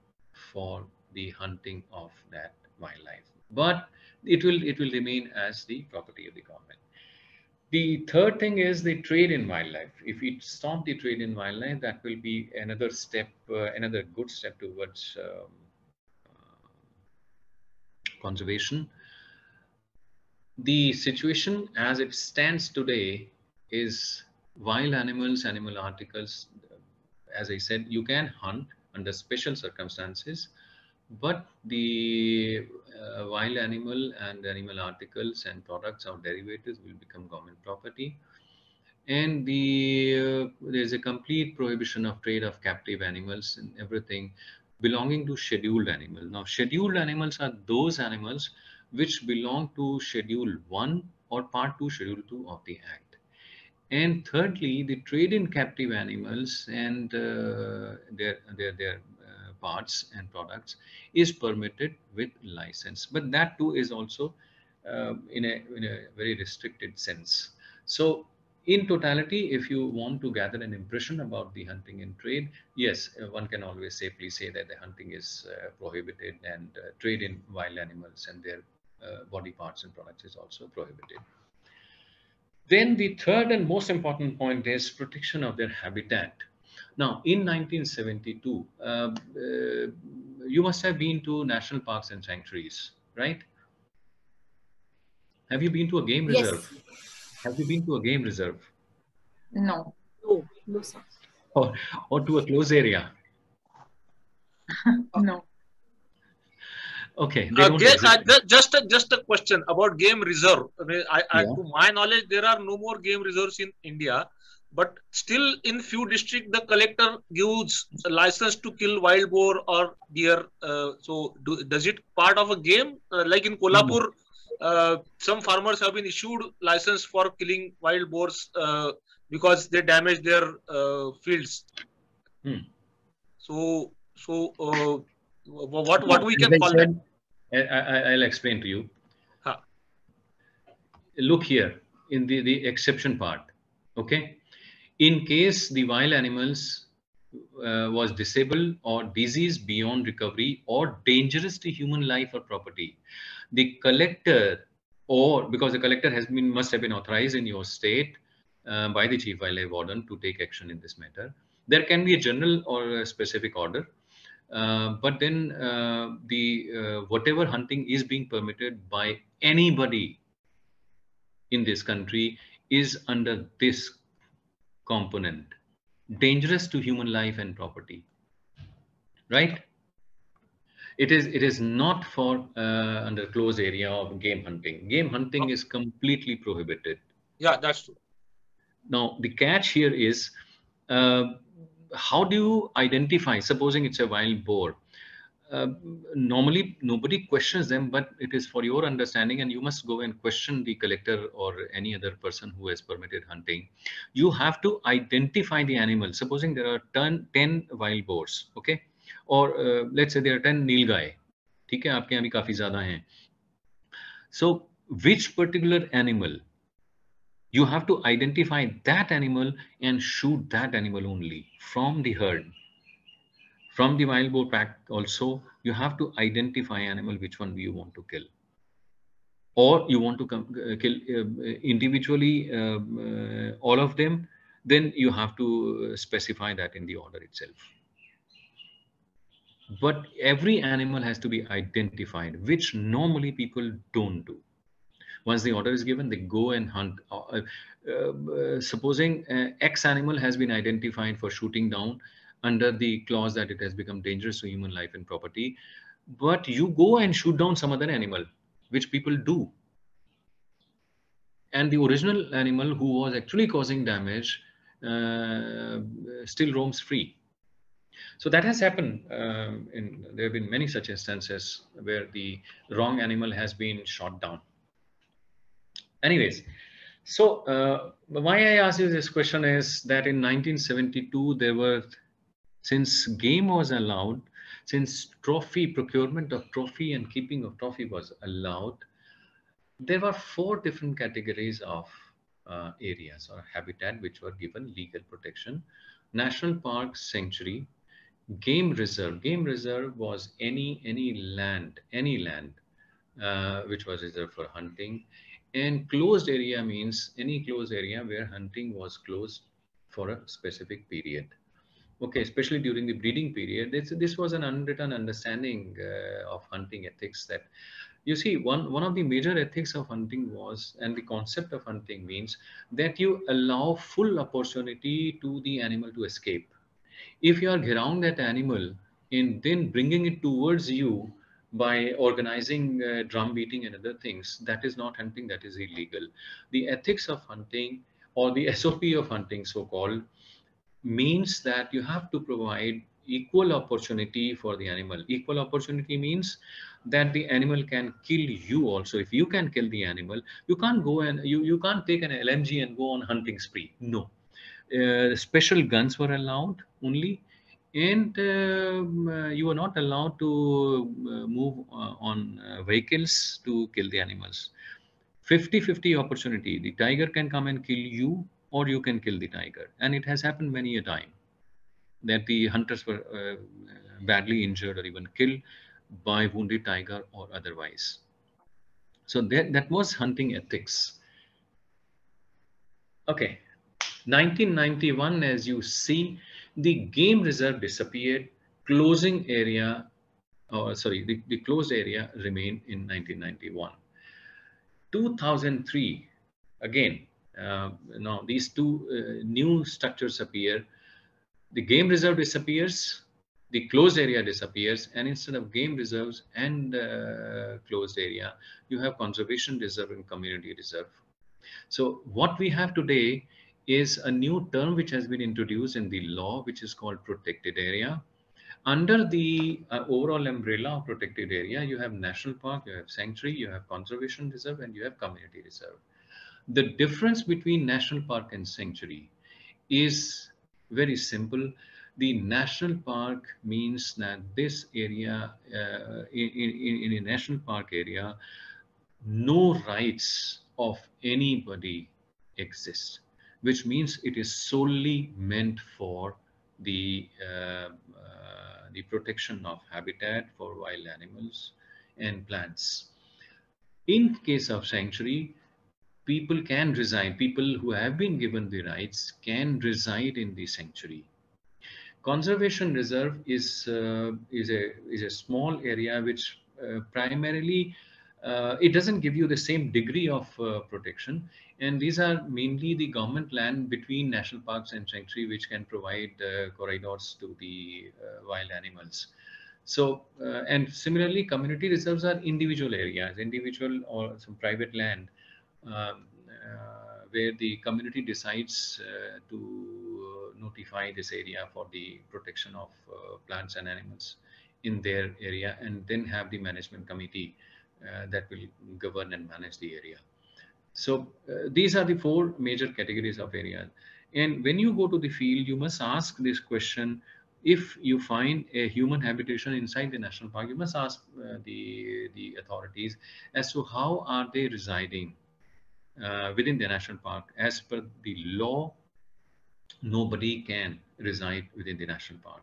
for the hunting of that wildlife, but it will remain as the property of the government. The third thing is the trade in wildlife. If we stop the trade in wildlife, that will be another step, another good step towards conservation. The situation as it stands today is wild animals, animal articles. As I said, you can hunt under special circumstances, but the wild animal and animal articles and products or derivatives will become government property. And there's a complete prohibition of trade of captive animals and everything belonging to scheduled animals. Now, scheduled animals are those animals which belong to Schedule 1 or Part 2, Schedule 2 of the Act. And thirdly, the trade in captive animals and their parts and products is permitted with license, but that too is also in a very restricted sense. So in totality, if you want to gather an impression about the hunting and trade, yes, one can always safely say that the hunting is prohibited, and trade in wild animals and their body parts and products is also prohibited. Then the third and most important point is protection of their habitat. Now, in 1972, you must have been to national parks and sanctuaries, right? Have you been to a game reserve?
Yes.
Have you been to a game reserve?
No.
No, no, sir.
Or to a closed area?
No.
Okay.
Just a question about game reserve. I mean, to my knowledge, there are no more game reserves in India, but still in few districts, the collector gives a license to kill wild boar or deer. So does it part of a game? Like in Kolhapur, some farmers have been issued license for killing wild boars because they damage their fields. So what we can call that?
I'll explain to you. Look here in the exception part. Okay, in case the wild animals was disabled or diseased beyond recovery or dangerous to human life or property, the collector, or because the collector must have been authorized in your state by the chief wildlife warden to take action in this matter. There can be a general or a specific order. But then whatever hunting is being permitted by anybody in this country is under this component: dangerous to human life and property. Right? It is not for under closed area of game hunting. Game hunting is completely prohibited.
Yeah, that's true.
Now the catch here is, how do you identify, supposing it's a wild boar? Normally nobody questions them, but it is for your understanding, and you must go and question the collector or any other person who has permitted hunting. You have to identify the animal. Supposing there are 10 wild boars, okay, or let's say there are 10 nilgai. ठीक है, आपके यहाँ भी काफी ज़्यादा हैं. So which particular animal, you have to identify that animal and shoot that animal only from the herd. From the wild boar pack also, you have to identify animal which one you want to kill. Or you want to kill individually all of them, then you have to specify that in the order itself. But every animal has to be identified, which normally people don't do. Once the order is given, they go and hunt. Supposing X animal has been identified for shooting down under the clause that it has become dangerous to human life and property, but you go and shoot down some other animal, which people do. And the original animal who was actually causing damage still roams free. So that has happened. There have been many such instances where the wrong animal has been shot down. Anyways, so why I ask you this question is that in 1972 there were, since game was allowed, since trophy procurement of trophy and keeping of trophy was allowed, there were 4 different categories of areas or habitat which were given legal protection: national park, sanctuary, game reserve. Game reserve was any land which was reserved for hunting, and closed area means any closed area where hunting was closed for a specific period. Okay, especially during the breeding period, this was an unwritten understanding of hunting ethics. That you see, one of the major ethics of hunting was, and the concept of hunting means that you allow full opportunity to the animal to escape. If you are around that animal and then bringing it towards you by organizing drum beating and other things, that is not hunting, that is illegal. The ethics of hunting, or the SOP of hunting so-called, means that you have to provide equal opportunity for the animal. Equal opportunity means that the animal can kill you also. If you can kill the animal, you can't go and you can't take an LMG and go on hunting spree. No. Special guns were allowed only, and you were not allowed to move on vehicles to kill the animals. 50-50 opportunity. The tiger can come and kill you, or you can kill the tiger. And it has happened many a time that the hunters were badly injured or even killed by wounded tiger or otherwise. So that was hunting ethics. Okay. 1991, as you see, the game reserve disappeared. Closing area, the closed area remained in 1991. 2003, again, now these 2 new structures appear. The game reserve disappears, the closed area disappears, and instead of game reserves and closed area, you have conservation reserve and community reserve. So what we have today is a new term which has been introduced in the law, which is called protected area. Under the overall umbrella of protected area, you have national park, you have sanctuary, you have conservation reserve, and you have community reserve. The difference between national park and sanctuary is very simple. The national park means that this area, in a national park area, no rights of anybody exist, which means it is solely meant for the protection of habitat for wild animals and plants. In case of sanctuary, people can reside, people who have been given the rights can reside in the sanctuary. Conservation reserve is a small area which primarily it doesn't give you the same degree of protection, and these are mainly the government land between national parks and sanctuary, which can provide corridors to the wild animals. So and similarly, community reserves are individual areas, individual or some private land where the community decides to notify this area for the protection of plants and animals in their area, and then have the management committee that will govern and manage the area. So these are the 4 major categories of areas. And when you go to the field, you must ask this question. If you find a human habitation inside the national park, you must ask the authorities as to how are they residing within the national park. As per the law, nobody can reside within the national park.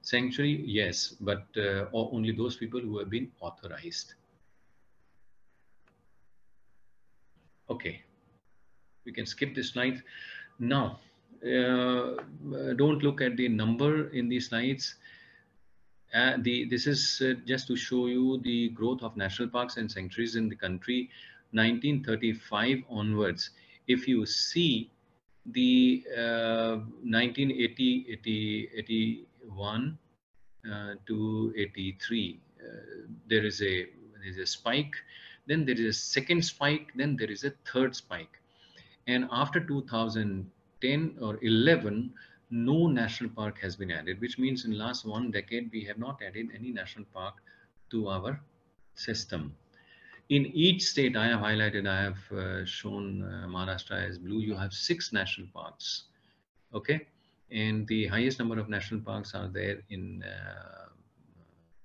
Sanctuary, yes, but only those people who have been authorized. Okay, we can skip this slide. Now, don't look at the number in these slides. This is just to show you the growth of national parks and sanctuaries in the country 1935 onwards. If you see the 1980, 81 to 83, there is a spike, then there is a second spike, then there is a third spike. And after 2010 or 11, no national park has been added, which means in last 1 decade, we have not added any national park to our system. In each state I have highlighted, I have shown Maharashtra as blue, you have 6 national parks. Okay. And the highest number of national parks are there in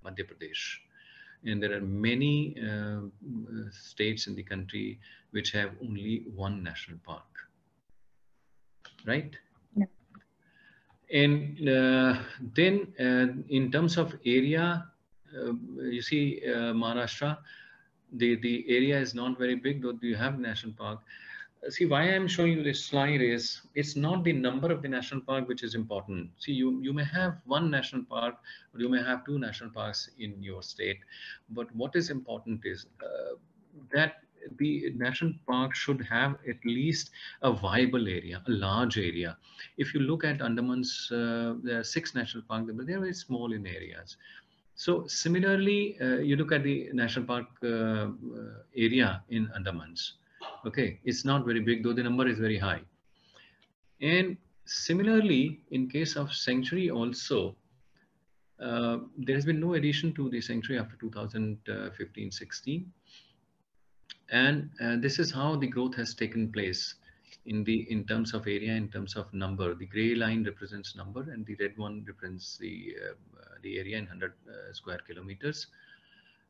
Madhya Pradesh. And there are many states in the country which have only 1 national park. Right?
Yeah.
And then in terms of area, you see Maharashtra, the area is not very big, though you have national park. See, why I'm showing you this slide is, it's not the number of the national park which is important. See, you may have 1 national park, or you may have 2 national parks in your state. But what is important is that the national park should have at least a viable area, a large area. If you look at Andaman's, there are 6 national parks, but they're very small in areas. So similarly, you look at the national park area in Andamans. Okay, it's not very big, though the number is very high. And similarly, in case of sanctuary also, there has been no addition to the sanctuary after 2015-16. And this is how the growth has taken place in terms of area, in terms of number. The gray line represents number, and the red one represents the area in 100 square kilometers.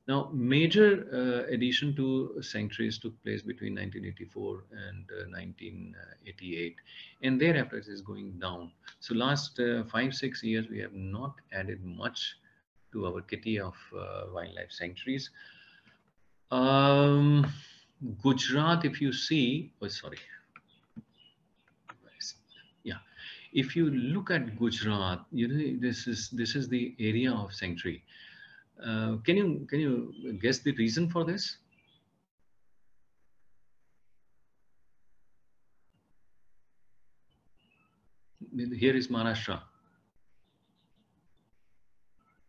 Now, major addition to sanctuaries took place between 1984 and 1988, and thereafter it is going down. So last 5-6 years, we have not added much to our kitty of wildlife sanctuaries. Gujarat, if you see, if you look at Gujarat, you know, this is the area of sanctuary. Can you guess the reason for this? Here is Maharashtra,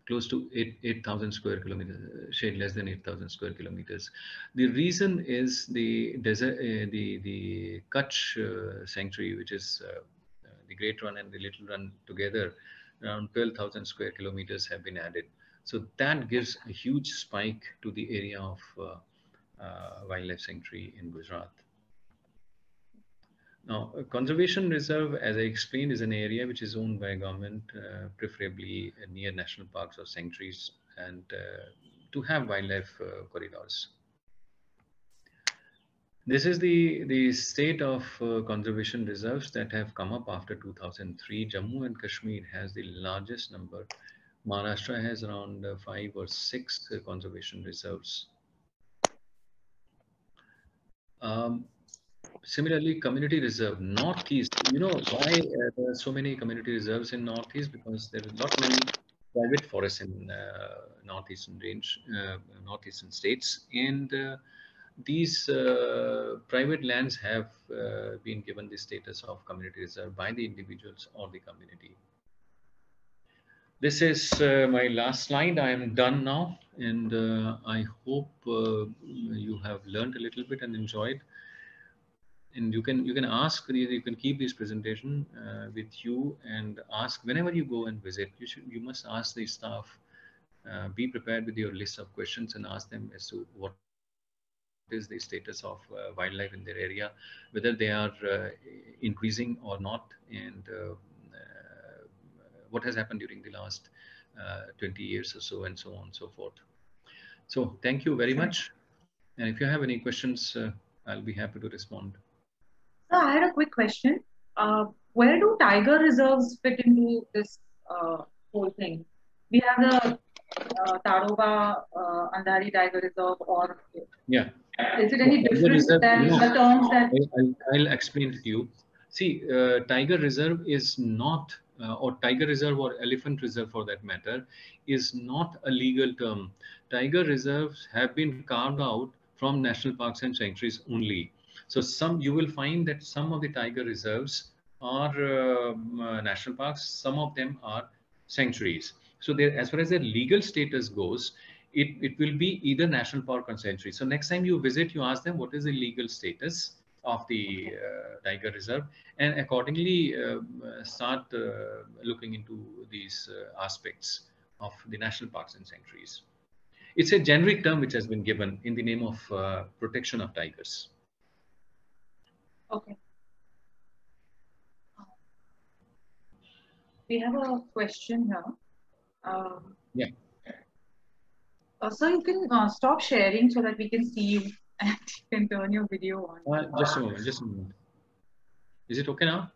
close to 8,000 square kilometers, shade less than 8,000 square kilometers. The reason is the desert, the Kutch sanctuary, which is the Great Run and the Little Run together, around 12,000 square kilometers have been added. So that gives a huge spike to the area of wildlife sanctuary in Gujarat. Now, a conservation reserve, as I explained, is an area which is owned by government, preferably near national parks or sanctuaries, and to have wildlife corridors. This is the state of conservation reserves that have come up after 2003. Jammu and Kashmir has the largest number. Maharashtra has around 5 or 6 conservation reserves. Similarly, community reserve, Northeast, you know why there are so many community reserves in Northeast? Because there are not many private forests in Northeastern range, Northeastern states. And these private lands have been given the status of community reserve by the individuals or the community. This is my last slide. I am done now, and I hope you have learned a little bit and enjoyed. And you can ask, you can keep this presentation with you and ask whenever you go and visit. You must ask the staff. Be prepared with your list of questions and ask them as to what is the status of wildlife in their area, whether they are increasing or not, and what has happened during the last 20 years or so, and so on and so forth. So thank you very much. And if you have any questions, I'll be happy to respond.
So I had a quick question. Where do tiger reserves fit into this whole thing? We have the Tadoba Andhari Tiger Reserve, or
yeah,
is it any different than the terms that?
I'll explain to you. See, Tiger Reserve is not or tiger reserve or elephant reserve for that matter, is not a legal term. Tiger reserves have been carved out from national parks and sanctuaries only. So you will find that some of the tiger reserves are national parks, some of them are sanctuaries. So there, as far as their legal status goes, it will be either national park or sanctuary. So next time you visit, you ask them what is the legal status of the tiger reserve, and accordingly start looking into these aspects of the national parks and sanctuaries. It's a generic term which has been given in the name of protection of tigers.
Okay. We have a question here.
Yeah.
So you can stop sharing so that we can see you and you can turn your video on.
Just a moment, just a moment. Is it okay now?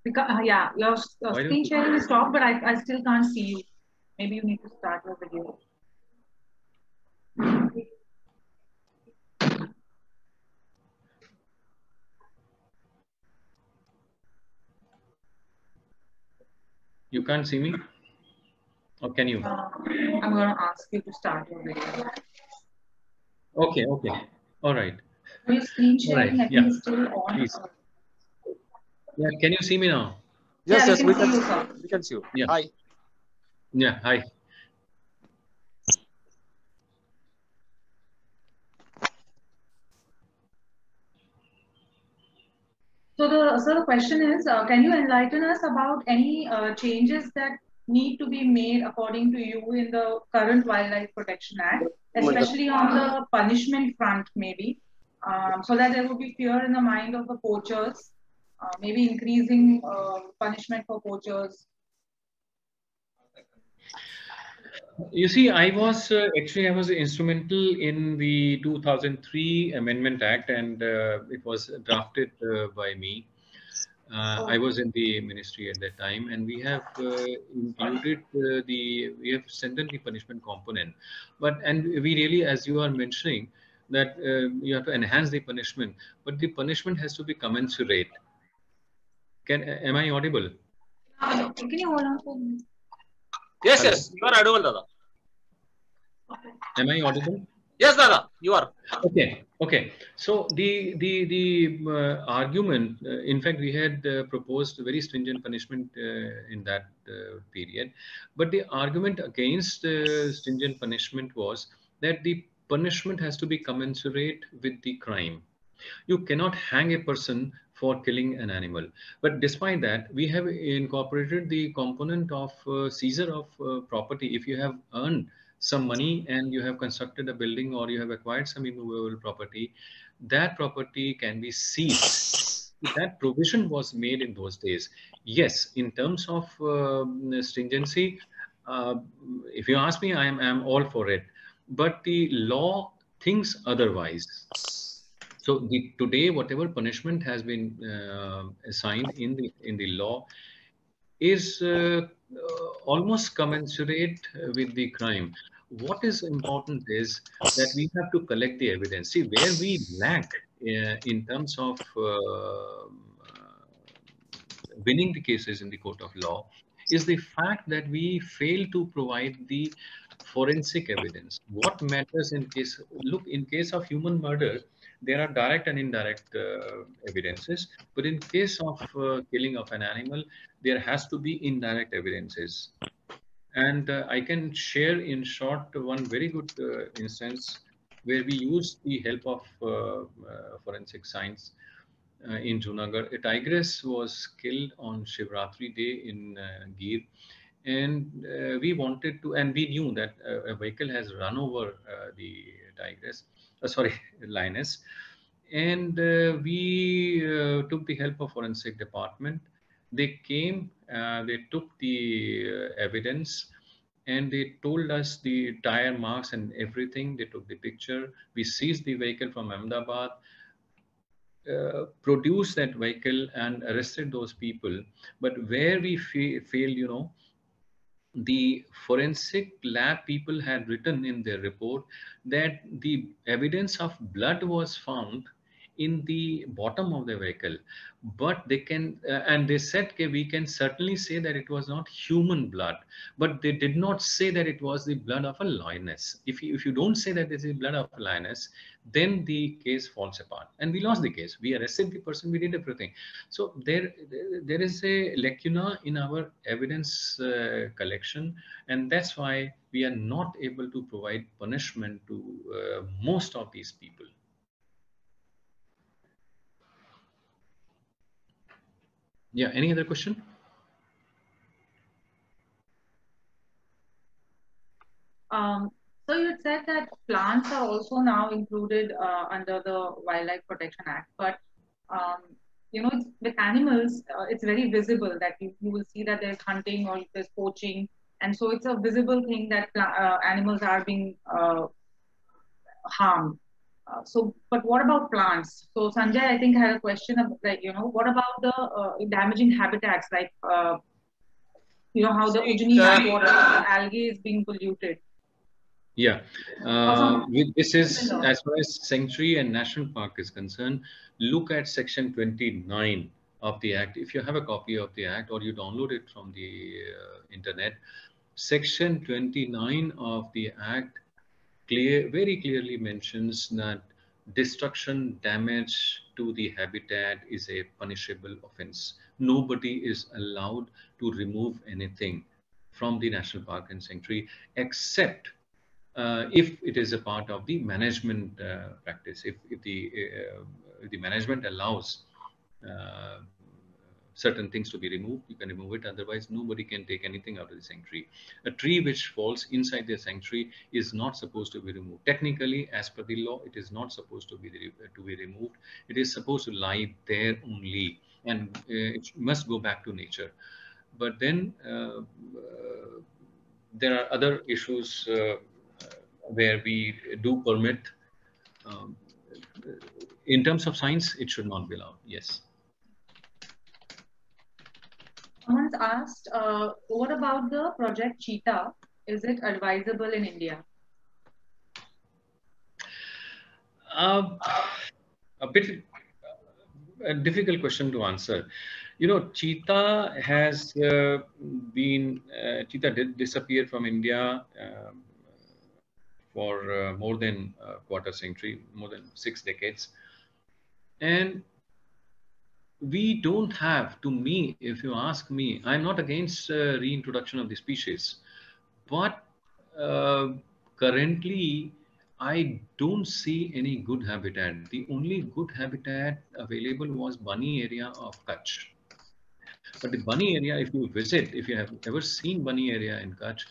Because, yeah, your screen sharing is stopped, but I still can't see you. Maybe you need to start your video.
You can't see me? Or can you?
I'm going to ask you to start your video.
Okay, okay. All right.
Your screen sharing, I think, is still on.
Please. Yeah, can you see me now?
Yes,
yeah,
yes, we can see you.
Yeah.
Hi.
Yeah, hi.
So the question is, can you enlighten us about any changes that need to be made according to you in the current Wildlife Protection Act, especially on the punishment front, maybe, so that there will be fear in the mind of the poachers, maybe increasing punishment for poachers?
You see, I was instrumental in the 2003 Amendment Act, and it was drafted by me. I was in the ministry at that time, and we have included we have strengthened the punishment component. And we really, as you are mentioning, that you have to enhance the punishment, but the punishment has to be commensurate. Am I audible?
Can you hold on for a minute?
Yes,
Hello?
yes, you are audible, Dada.
Am I audible?
Yes, Dada, you are.
Okay, okay. So the argument, in fact, we had proposed very stringent punishment in that period, but the argument against stringent punishment was that the punishment has to be commensurate with the crime. You cannot hang a person for killing an animal. But despite that, we have incorporated the component of seizure of property. If you have earned some money and you have constructed a building or you have acquired some immovable property, that property can be seized. That provision was made in those days. Yes, in terms of stringency, if you ask me, I am all for it. But the law thinks otherwise. So today, whatever punishment has been assigned in the law is almost commensurate with the crime. What is important is that we have to collect the evidence. See, where we lack in terms of winning the cases in the court of law is the fact that we fail to provide the forensic evidence. What matters in case of human murder, there are direct and indirect evidences, but in case of killing of an animal, there has to be indirect evidences. And I can share in short one very good instance where we use the help of forensic science. In Junagadh, a tigress was killed on Shivratri day in Gir, and we wanted to, and we knew that a vehicle has run over the tigress, lioness, and we took the help of forensic department. They came, they took the evidence, and they told us the tire marks and everything. They took the picture. We seized the vehicle from Ahmedabad. Produced that vehicle and arrested those people. But where we failed, the forensic lab people had written in their report that the evidence of blood was found in the bottom of the vehicle, but they can and they said, okay, we can certainly say that it was not human blood, but they did not say that it was the blood of a lioness. If you don't say that this is blood of a lioness, then the case falls apart, and we lost the case. We arrested the person, we did everything. So there is a lacuna in our evidence collection, and that's why we are not able to provide punishment to most of these people. Yeah, any other question?
So you had said that plants are also now included under the Wildlife Protection Act, but you know, with animals, it's very visible that you will see that there's hunting or there's poaching, and so it's a visible thing that animals are being harmed. But what about plants? So Sanjay, I think, had a question about, like, you know, what about the damaging habitats, like, you know, how the Ujni backwater, algae is being polluted.
Yeah, this is as far as sanctuary and national park is concerned. Look at section 29 of the Act. If you have a copy of the Act or you download it from the internet, section 29 of the Act very clearly mentions that destruction, damage to the habitat is a punishable offense. Nobody is allowed to remove anything from the national park and sanctuary except if it is a part of the management practice. If the management allows certain things to be removed, you can remove it. Otherwise, nobody can take anything out of the sanctuary. A tree which falls inside the sanctuary is not supposed to be removed. Technically, as per the law, it is not supposed to be removed. It is supposed to lie there only, and it must go back to nature. But then there are other issues where we do permit. In terms of science, it should not be allowed. Yes.
Someone's asked, what about the project Cheetah? Is it advisable in India?
A bit a difficult question to answer. You know, cheetah has cheetah did disappear from India for more than a quarter century, more than 6 decades. And we don't have, to me, if you ask me, I'm not against reintroduction of the species, but currently I don't see any good habitat. The only good habitat available was bunny area of Kutch. But the bunny area, if you visit, if you have ever seen bunny area in Kutch,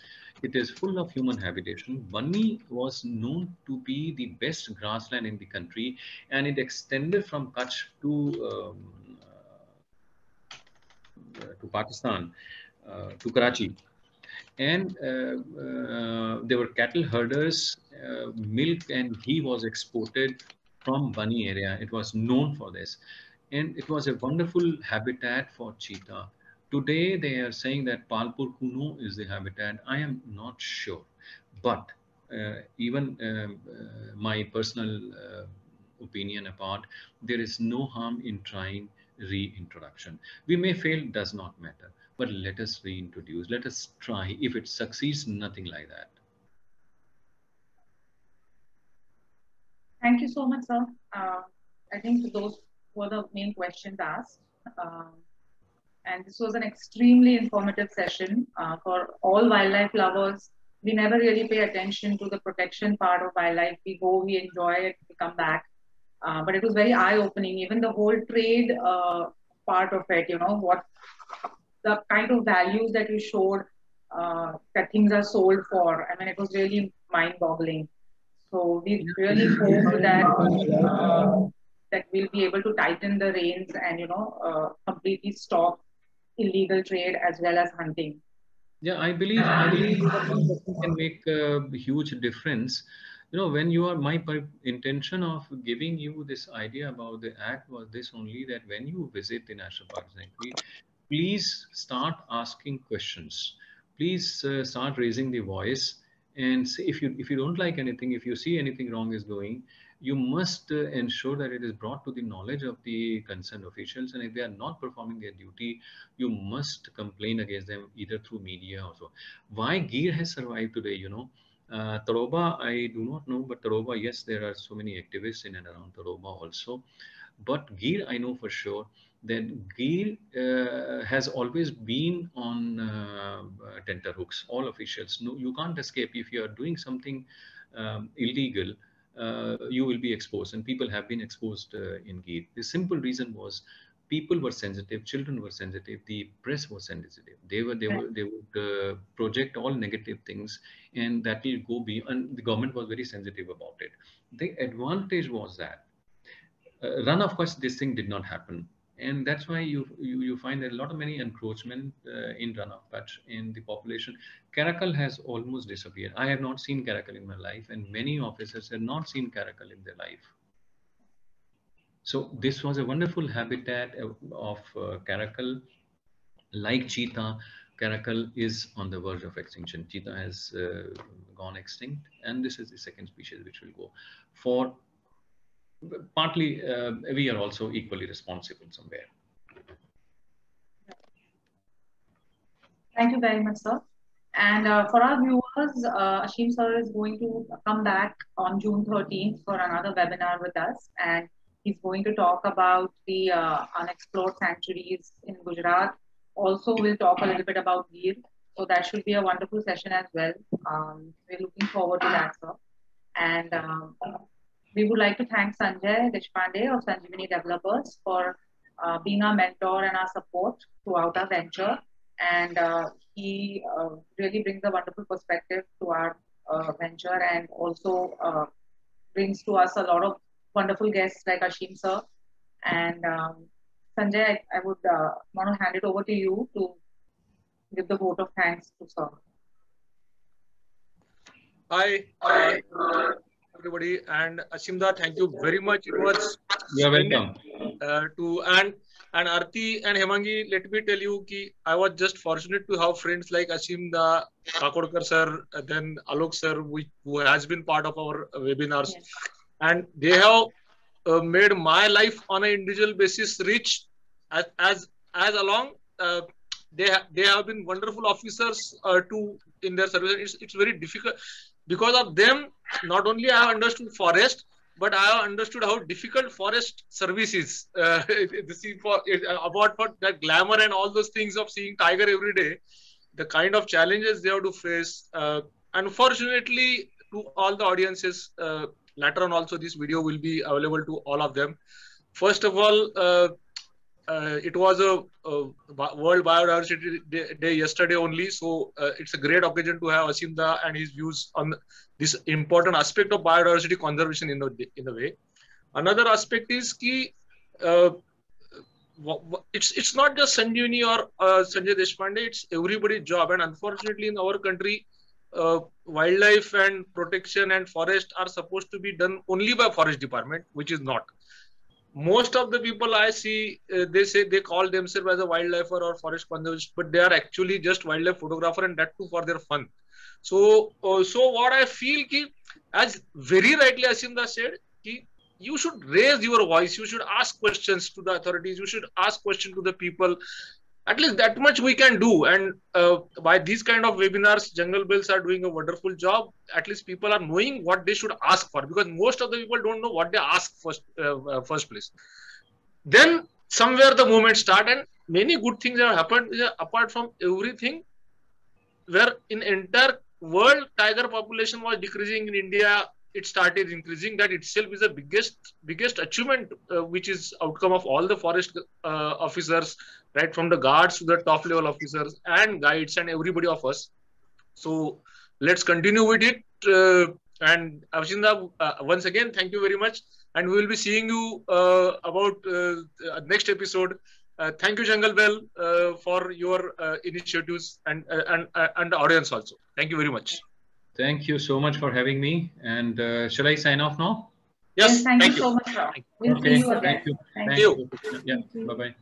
it is full of human habitation. Bunny was known to be the best grassland in the country, and it extended from Kutch to Pakistan, to Karachi. And there were cattle herders. Milk and ghee was exported from bunny area. It was known for this. And it was a wonderful habitat for cheetah. Today, they are saying that Palpur Kuno is the habitat. I am not sure. But even my personal opinion apart, there is no harm in trying reintroduction. We may fail, does not matter. But let us reintroduce, let us try. If it succeeds, nothing like that.
Thank you so much, sir. I think those were the main questions asked. And this was an extremely informative session for all wildlife lovers. We never really pay attention to the protection part of wildlife. We go, we enjoy it, we come back. But it was very eye-opening. Even the whole trade part of it, you know, what the kind of values that you showed that things are sold for. I mean, it was really mind-boggling. So we really hope that that we'll be able to tighten the reins and, you know, completely stop illegal trade as well as hunting.
Yeah, I believe can make a huge difference. You know, when you are, my intention of giving you this idea about the act was this only, that when you visit the National Park Sanctuary, please start asking questions. please start raising the voice and say, if you don't like anything, if you see anything wrong is going, you must ensure that it is brought to the knowledge of the concerned officials, and if they are not performing their duty, you must complain against them either through media or so. Why Gir has survived today, you know, Tadoba, I do not know, but Tadoba, yes, there are so many activists in and around Tadoba also. But Gir, I know for sure that Gir has always been on tenterhooks. All officials, no, you can't escape. If you are doing something illegal, you will be exposed, and people have been exposed in Gir. The simple reason was people were sensitive, children were sensitive, the press was sensitive. They would project all negative things, and that will go beyond. And the government was very sensitive about it. The advantage was that run, of course, this thing did not happen. And that's why you find that a lot of many encroachment in Run of Kutch in the population. Karakal has almost disappeared. I have not seen Karakal in my life, and many officers have not seen Karakal in their life. So this was a wonderful habitat of Karakal. Like cheetah, Karakal is on the verge of extinction. Cheetah has gone extinct, and this is the second species which will go. For partly, we are also equally responsible somewhere.
Thank you very much, sir. And for our viewers, Aseem sir is going to come back on June 13th for another webinar with us. And he's going to talk about the unexplored sanctuaries in Gujarat. Also, we'll talk a little bit about Gir. So that should be a wonderful session as well. We're looking forward to that, sir. And we would like to thank Sanjay Deshpande of Sanjeevani Developers for being our mentor and our support throughout our venture. And he really brings a wonderful perspective to our venture, and also brings to us a lot of wonderful guests like Aseem sir. And Sanjay, I would want to hand it over to you to give the vote of thanks to sir.
Hi, everybody, and Aseemda, thank you very much. It was
You're welcome.
And Arti and Hemangi, let me tell you ki I was just fortunate to have friends like Aseemda, Kakodkar sir, then Alok sir, who has been part of our webinars. Yes. And they have made my life on an individual basis rich. As along, they have been wonderful officers in their service. It's very difficult. Because of them, not only I have understood forest, but I have understood how difficult forest service is. About that glamour and all those things of seeing tiger every day, the kind of challenges they have to face. Unfortunately, to all the audiences, later on also this video will be available to all of them. First of all, it was a World Biodiversity Day yesterday only, so it's a great occasion to have Aseemda and his views on this important aspect of biodiversity conservation in a way. Another aspect is ki it's not just Sanjeevani or Sanjay Deshpande, it's everybody's job. And unfortunately, in our country, wildlife and protection and forest are supposed to be done only by forest department, which is not. Most of the people I see, they say they call themselves as a wildlifer or forest conservationist, but they are actually just wildlife photographer, and that too for their fun. So what I feel ki, as very rightly Aseemda said, ki you should raise your voice, you should ask questions to the authorities, you should ask questions to the people. At least that much we can do. And by these kind of webinars, Jungle Bells are doing a wonderful job. At least people are knowing what they should ask for, because most of the people don't know what they ask first place. Then somewhere the movement start, and many good things have happened. Apart from everything, where in entire world tiger population was decreasing, in India it started increasing. That itself is the biggest achievement, which is outcome of all the forest officers, right from the guards to the top level officers and guides and everybody of us. So let's continue with it. And Aseemda, once again, thank you very much. And we will be seeing you about next episode. Thank you, Jungle Bell, for your initiatives and the audience also. Thank you very much.
Thank you so much for having me. And shall I sign off now?
Yes, thank you so much. We'll see you again.
Thank you. Yeah, bye-bye.